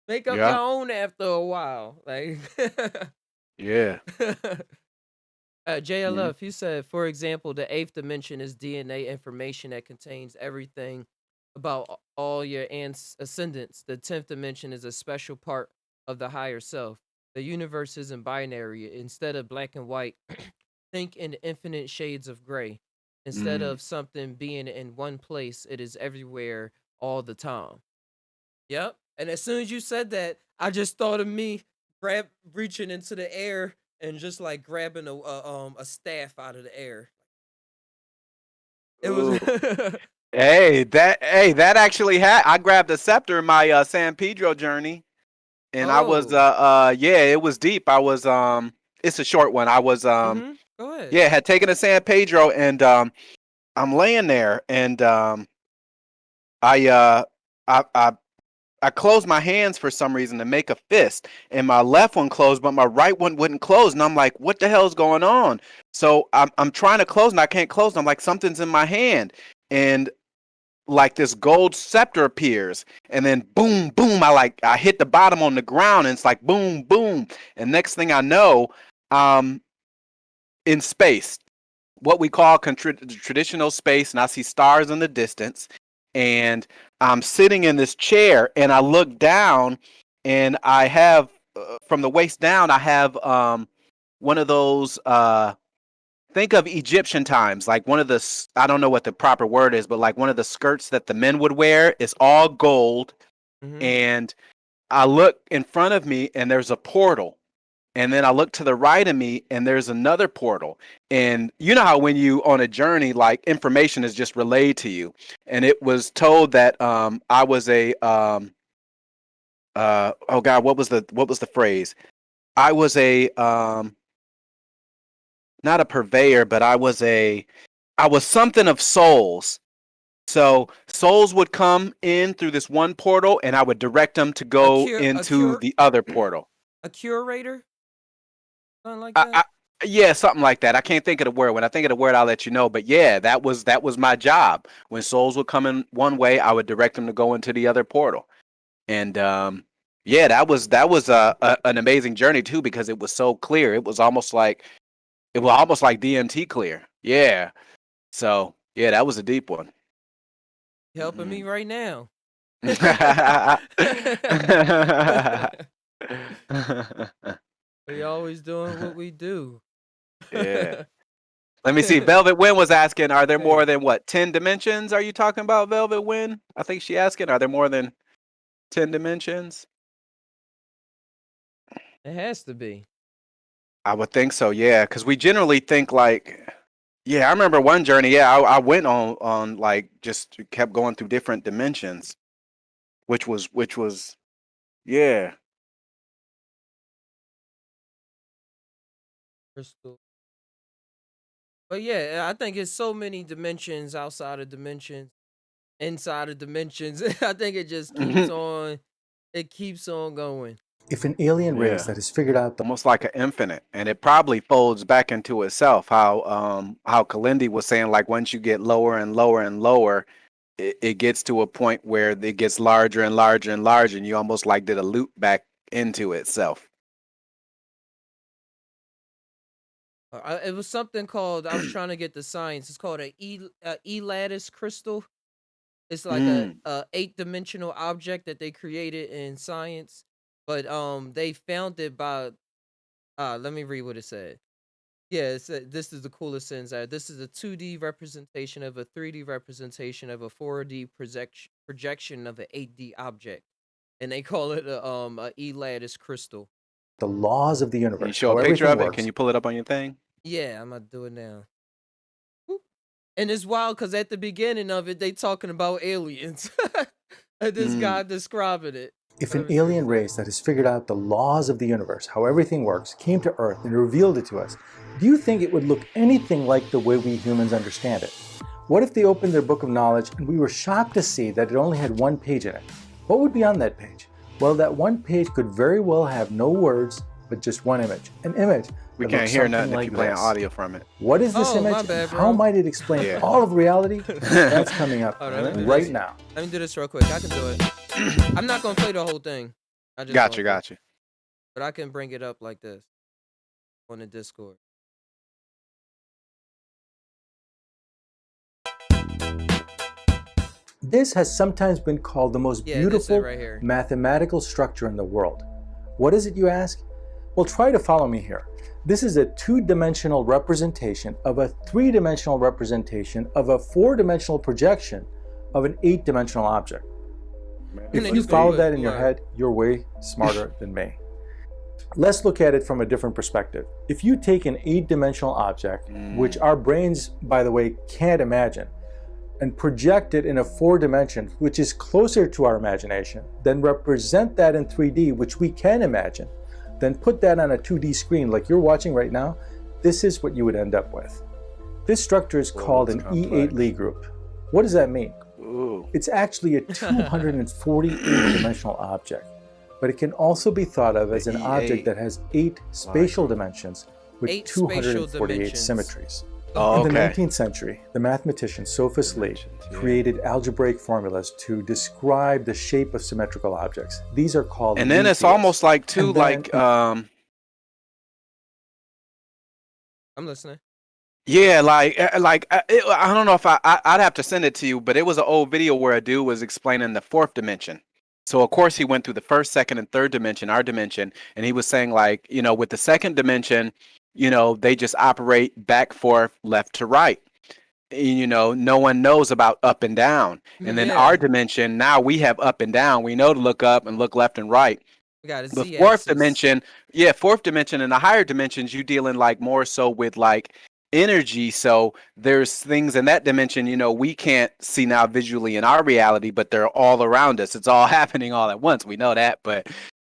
Make up your Yeah. own after a while. Like Yeah. Mhm. JLF, you said, for example, the eighth dimension is DNA information that contains everything about all your ascendants. The 10th dimension is a special part of the higher self. The universe isn't binary. Instead of black and white, think in infinite shades of gray. Instead Mm. of something being in one place, it is everywhere all the time. Yep. And as soon as you said that, I just thought of me reaching into the air and just like grabbing a staff out of the air. It was Ooh. That actually had I grabbed a scepter in my San Pedro journey, and I was oh. yeah, it was deep. I was it's a short one. I was Go ahead. yeah, had taken a San Pedro, and I'm laying there, and I uh I I I closed my hands for some reason to make a fist, and my left one closed, but my right one wouldn't close. And I'm like, what the hell's going on? So I'm trying to close, and I can't close. And I'm like, something's in my hand, and like this gold scepter appears, and then boom, boom. I hit the bottom on the ground, and it's like boom, boom. And next thing I know, um, in space, what we call traditional space, and I see stars in the distance, and I'm sitting in this chair, and I look down, and I have from the waist down, I have one of those. Think of Egyptian times, like one of the I don't know what the proper word is, but like one of the skirts that the men would wear is all gold, Mm-hmm. and I look in front of me, and there's a portal, and then I look to the right of me, and there's another portal. And you know how when you on a journey, like information is just relayed to you. And it was told that I was a oh god, what was the phrase? I was a not a purveyor, but I was something of souls. So souls would come in through this one portal, and I would direct them to A go cure, a into cure, the other portal. a curator, something like I, I that. Yeah, something like that. I can't think of the word. When I think of the word, I'll let you know. But yeah, that was my job. When souls would come in one way, I would direct them to go into the other portal. And yeah, that was an amazing journey too, because it was so clear. It was almost like DMT clear. Yeah. So yeah, that was a deep one. Helping me right now. We always doing what we do. Yeah. Let me see. Velvet Wind was asking, are there Hey. more than 10 dimensions? Are you talking about Velvet Wind? I think she asking, are there more than 10 dimensions? It has to be. I would think so, yeah, because we generally think like, yeah, I remember one journey, yeah, I went on like just kept going through different dimensions, which was yeah. Crystal. But yeah, I think it's so many dimensions outside of dimensions, inside of dimensions. I think it just keeps on. It keeps on going. If an alien race Yeah. that has figured out the Almost like an infinite, and it probably folds back into itself. How Kalindi was saying, like once you get lower and lower and lower, it gets to a point where it gets larger and larger and larger, and you almost like did a loop back into itself. It was something called. I was trying to get the science. It's called E lattice crystal. It's like Mm. a 8-dimensional object that they created in science, but they found it by let me read what it said. Yeah, it said this is the coolest sentence ever. This is a 2D representation of a 3D representation of a 4D projection of an 8D object, and they call it a E lattice crystal. laws of the Can you universe, show how a picture everything of it? works, Can you pull it up on your thing? Yeah, I'm gonna do it now. Whoop. And it's wild because at the beginning of it, they talking about aliens. And this guy describing it. if Let an me see alien what it race that has figured out the laws of the universe, how everything works, came to Earth and revealed it to us, do you think it would look anything like the way we humans understand it? What if they opened their book of knowledge and we were shocked to see that it only had one page in it? What would be on that page? Well, that one page could very well have no words, but just one image. An image We that can't looks hear something nothing if like you're playing this. audio from it. What is this Oh, my image? bad, and bro. how might it explain Yeah. all of reality? That's coming up Hold on, let me do right this. now. Let me do this real quick. I can do it. I'm not gonna play the whole thing. I just Gotcha, gonna- gotcha. But I can bring it up like this on the Discord. This has sometimes been called the most Yeah, this is beautiful right here. mathematical structure in the world. What is it, you ask? Well, try to follow me here. This is a 2-dimensional representation of a 3-dimensional representation of a 4-dimensional projection of an 8-dimensional object. And If they you just follow put that in your blur. head, you're way smarter than me. Let's look at it from a different perspective. If you take an 8-dimensional object, which our brains, by the way, can't imagine, and project it in a 4 dimension, which is closer to our imagination, then represent that in 3D, which we can imagine, then put that on a 2D screen like you're watching right now, this is what you would end up with. This structure is called an that's E8 complex. Lie group. What does that mean? Ooh. It's actually a 248-dimensional object, but it can also be thought of as an E8 object that has 8 spatial dimensions with 8 spatial 248 dimensions. symmetries. Oh, In the okay. 19th century, the mathematician Sophus Lie Dimensions, yeah. created algebraic formulas to describe the shape of symmetrical objects. These are called And then Lie it's fields. almost like too, And then- like I'm listening. yeah, I don't know if I'd have to send it to you, but it was an old video where a dude was explaining the 4th dimension. So of course he went through the 1st, 2nd, and 3rd dimension, our dimension, and he was saying like, with the 2nd dimension, they just operate back, forth, left to right. No one knows about up and down. And then Yeah. our dimension, now we have up and down. We know to look up and look left and right. We got a The Z 4th axis. dimension, yeah, 4th dimension and the higher dimensions, you dealing like more so with like energy. So there's things in that dimension, we can't see now visually in our reality, but they're all around us. It's all happening all at once. We know that, but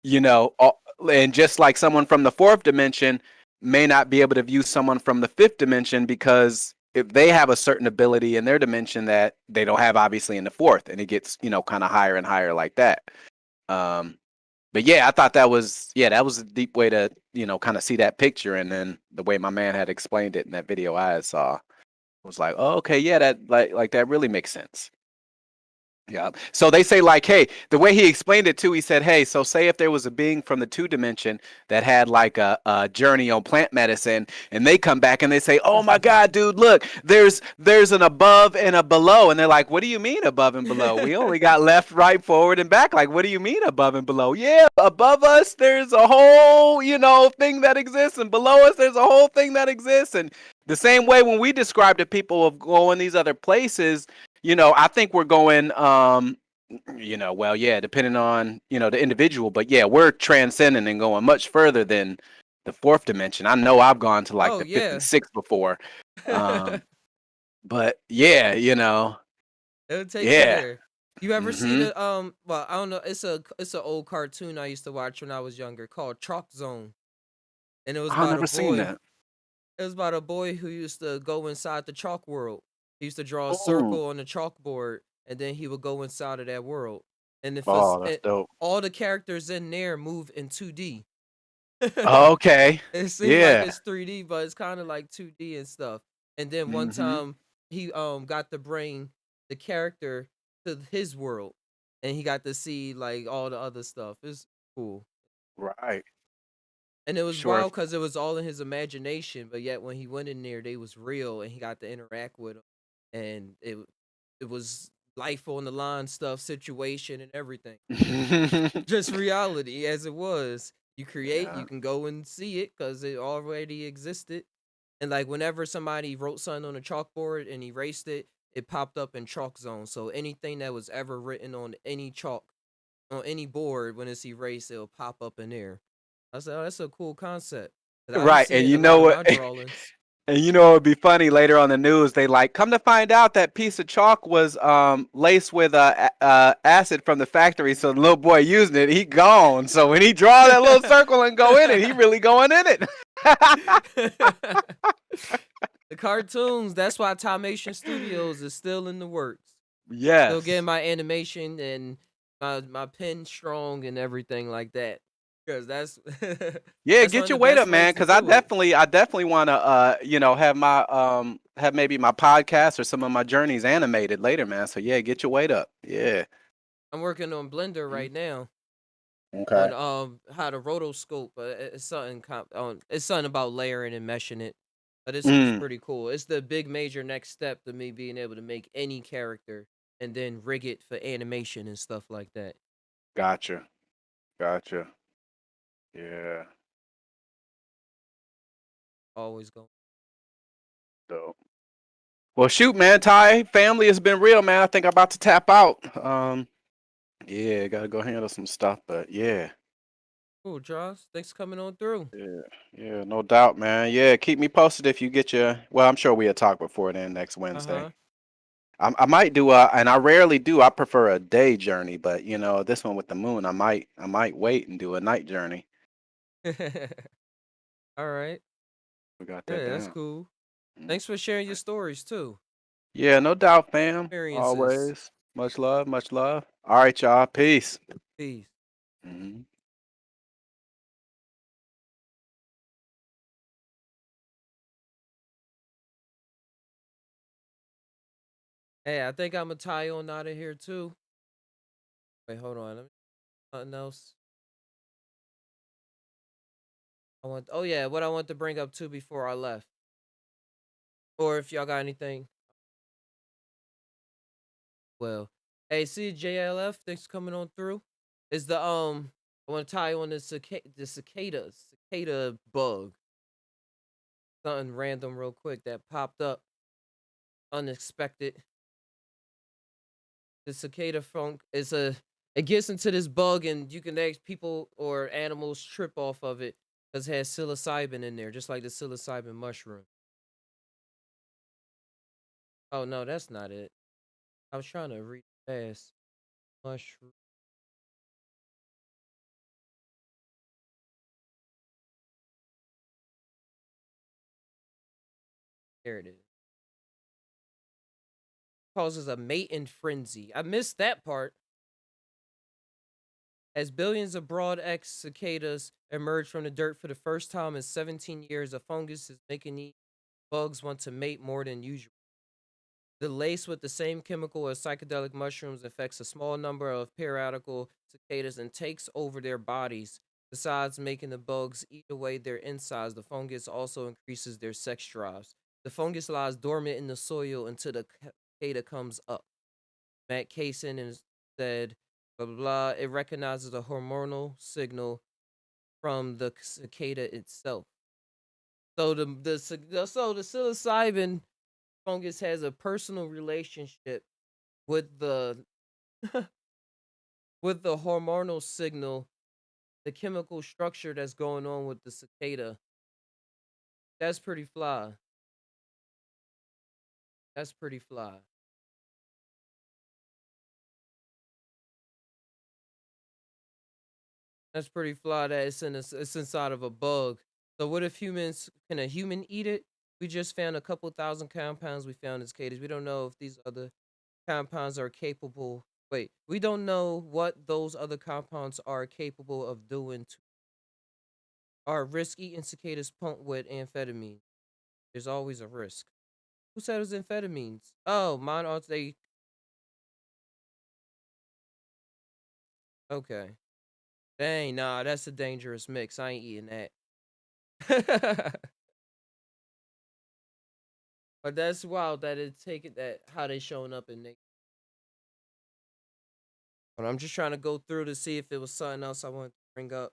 and just like someone from the 4th dimension may not be able to view someone from the 5th dimension because if they have a certain ability in their dimension that they don't have obviously in the 4th, and it gets, kind of higher and higher like that. But But yeah, I thought that was a deep way to, kind of see that picture, and then the way my man had explained it in that video I had saw was like, oh, okay, yeah, that like that really makes sense. Yeah. So they say like, hey, the way he explained it too, he said, hey, so say if there was a being from the two dimension that had like a journey on plant medicine, and they come back and they say, oh my God, dude, look, there's an above and a below, and they're like, what do you mean above and below? We only got left, right, forward, and back. Like, what do you mean above and below? Yeah, above us there's a whole thing that exists, and below us there's a whole thing that exists, and the same way when we describe to people of going these other places. I think we're going, well, yeah, depending on, the individual, but yeah, we're transcending and going much further than the fourth dimension. I know I've gone to like Oh the fifth yeah. and sixth before. But yeah, It'll take you yeah. there. You ever see hmm the well, I don't know, it's an old cartoon I used to watch when I was younger called Chalk Zone. And it was I've about a never seen boy. that. It was about a boy who used to go inside the chalk world. He used to draw a Oh, circle on the chalkboard, and then he would go inside of that world. And if it's, oh, that's dope. all the characters in there move in 2D. Okay. It seemed like Yeah. it's 3D, but it's kind of like 2D and stuff. And then one hmm time he got to bring the character to his world, and he got to see like all the other stuff. It's cool. Right. And it was Sure. wild because it was all in his imagination, but yet when he went in there, they was real, and he got to interact with them, and it was life on the line stuff, situation, and everything. Just reality as it was. You create, Yeah. you can go and see it because it already existed. And like whenever somebody wrote something on a chalkboard and erased it, it popped up in chalk zone. So anything that was ever written on any chalk on any board when it's erased, it'll pop up in there. I said, oh, that's a cool concept. 'Cause I be Right. And seeing you a lot know of what? my drawings. And it'd be funny later on the news. They like come to find out that piece of chalk was laced with acid from the factory. So the little boy using it, he gone. So when he draw that little circle and go in it, he really going in it. The cartoons, that's why Tomation Studios is still in the works. Still getting Yes. my animation and my pen strong and everything like that. Because that's Yeah, that's one get of your the weight best up, ways man. to Because I do it. definitely want to have my have maybe my podcast or some of my journeys animated later, man. So yeah, get your weight up. Yeah. I'm working on Blender Mhm. right now Okay. on how to rotoscope. It's something it's something about layering and meshing it. But it's Mm, pretty cool. It's the big major next step to me being able to make any character and then rig it for animation and stuff like that. gotcha. Gotcha. Yeah. Always go. Dope. Well, shoot, man. Ty, family has been real, man. I think I'm about to tap out. Yeah, gotta go handle some stuff, but yeah, Cool, Josh. Thanks for coming on through. yeah, yeah, no doubt, man. Yeah, keep me posted if you get your. Well, I'm sure we'll talk before then next Wednesday. Uh I might do and I rarely do. I prefer a day journey, but this one with the moon, I might wait and do a night journey. huh. All right. We got that Yeah, that's down. cool. Mm. Thanks for sharing your stories too. Yeah, no doubt, fam. Experiences. Always. Much love, much love. All right, y'all. Peace. Peace. Mhm. Hey, I think I'm gonna tie on out of here too. Wait, hold on. Let me something else. Oh yeah, what I want to bring up too before I left. Or if y'all got anything. Well, hey, see JLF, thanks for coming on through. Is the I want to tie on the cicada bug. Something random real quick that popped up unexpected. The cicada funk is it gets into this bug and you can ask people or animals trip off of it because it has psilocybin in there, just like the psilocybin mushroom. Oh no, that's not it. I was trying to read fast. Mushroom. There it is. Causes a mating frenzy. I missed that part. As billions of broad-X cicadas emerge from the dirt for the first time in 17 years, a fungus is making these bugs want to mate more than usual. The lace with the same chemical as psychedelic mushrooms infects a small number of periodical cicadas and takes over their bodies. Besides making the bugs eat away their insides, the fungus also increases their sex drives. The fungus lies dormant in the soil until the cicada comes up. Matt Kaysen said, blah, blah, blah. It recognizes a hormonal signal from the cicada itself. So the psilocybin fungus has a personal relationship with the with the hormonal signal, the chemical structure that's going on with the cicada. That's pretty fly. That's pretty fly. That's pretty fly that it's inside of a bug. So what if can a human eat it? We just found a couple thousand compounds we found in cicadas. We don't know if these other compounds are capable. Wait, we don't know what those other compounds are capable of doing to are risk eating cicadas pumped with amphetamine. There's always a risk. Who said it was amphetamines? Oh, mine are they okay. Dang, nah, that's a dangerous mix. I ain't eating that. But that's wild that it take it that how they showing up in nature. But I'm just trying to go through to see if it was something else I wanted to bring up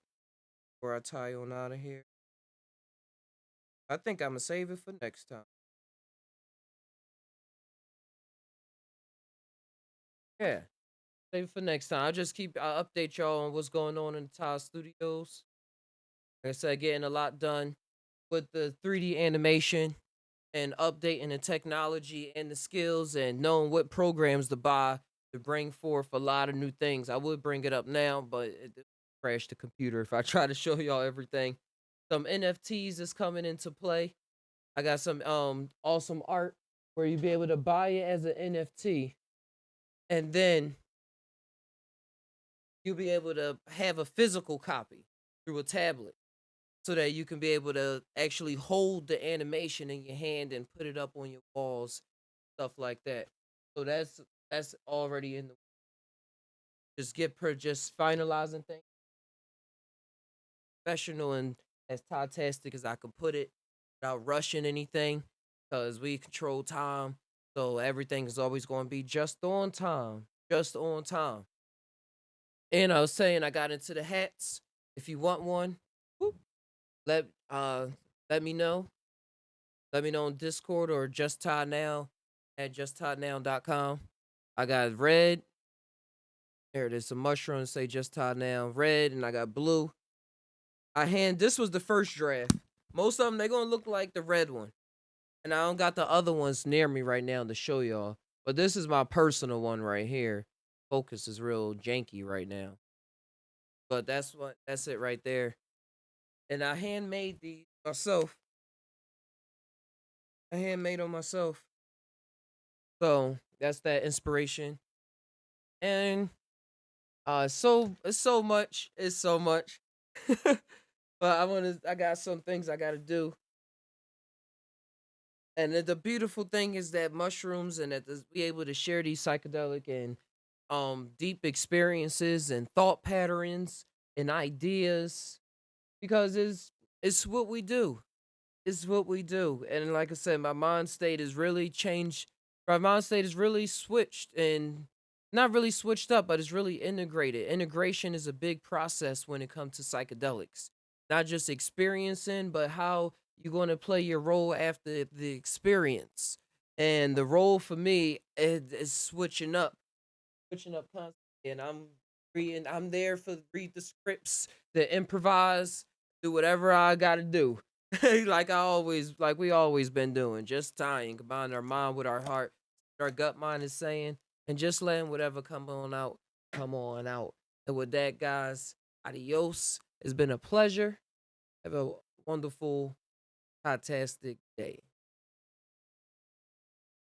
before I tie on out of here. I think I'm gonna save it for next time. Yeah, save it for next time. I'll update y'all on what's going on in the Tile Studios. Like I said, getting a lot done with the 3D animation and updating the technology and the skills and knowing what programs to buy to bring forth a lot of new things. I would bring it up now, but it crashed the computer if I try to show y'all everything. Some NFTs is coming into play. I got some awesome art where you'll be able to buy it as an NFT, and then you'll be able to have a physical copy through a tablet so that you can be able to actually hold the animation in your hand and put it up on your walls, stuff like that. So that's already in the just finalizing things professional and as tastic as I could put it without rushing anything because we control time. So everything is always going to be just on time. Just on time. And I was saying I got into the hats. If you want one, whoop, let let me know. Let me know on Discord or just tie now at justtiednow.com. I got red. There it is. Some mushrooms say just tie now. Red, and I got blue. This was the first draft. Most of them they gonna look like the red one. And I don't got the other ones near me right now to show y'all. But this is my personal one right here. Focus is real janky right now. But that's it right there. And I handmade these myself. I handmade them myself. So that's that inspiration. And it's so much. It's so much. But I got some things I gotta do. And the beautiful thing is that mushrooms and that we able to share these psychedelic and deep experiences and thought patterns and ideas because it's what we do. It's what we do. And like I said, my mind state is really changed. My mind state is really switched and not really switched up, but it's really integrated. Integration is a big process when it comes to psychedelics. Not just experiencing, but how you're going to play your role after the experience. And the role for me is switching up constantly. And I'm there for read the scripts, to improvise, do whatever I got to do. Like we always been doing, just tying, combine our mind with our heart, our gut mind is saying, and just letting whatever come on out, come on out. And with that, guys, adios. It's been a pleasure. Have a wonderful, fantastic day.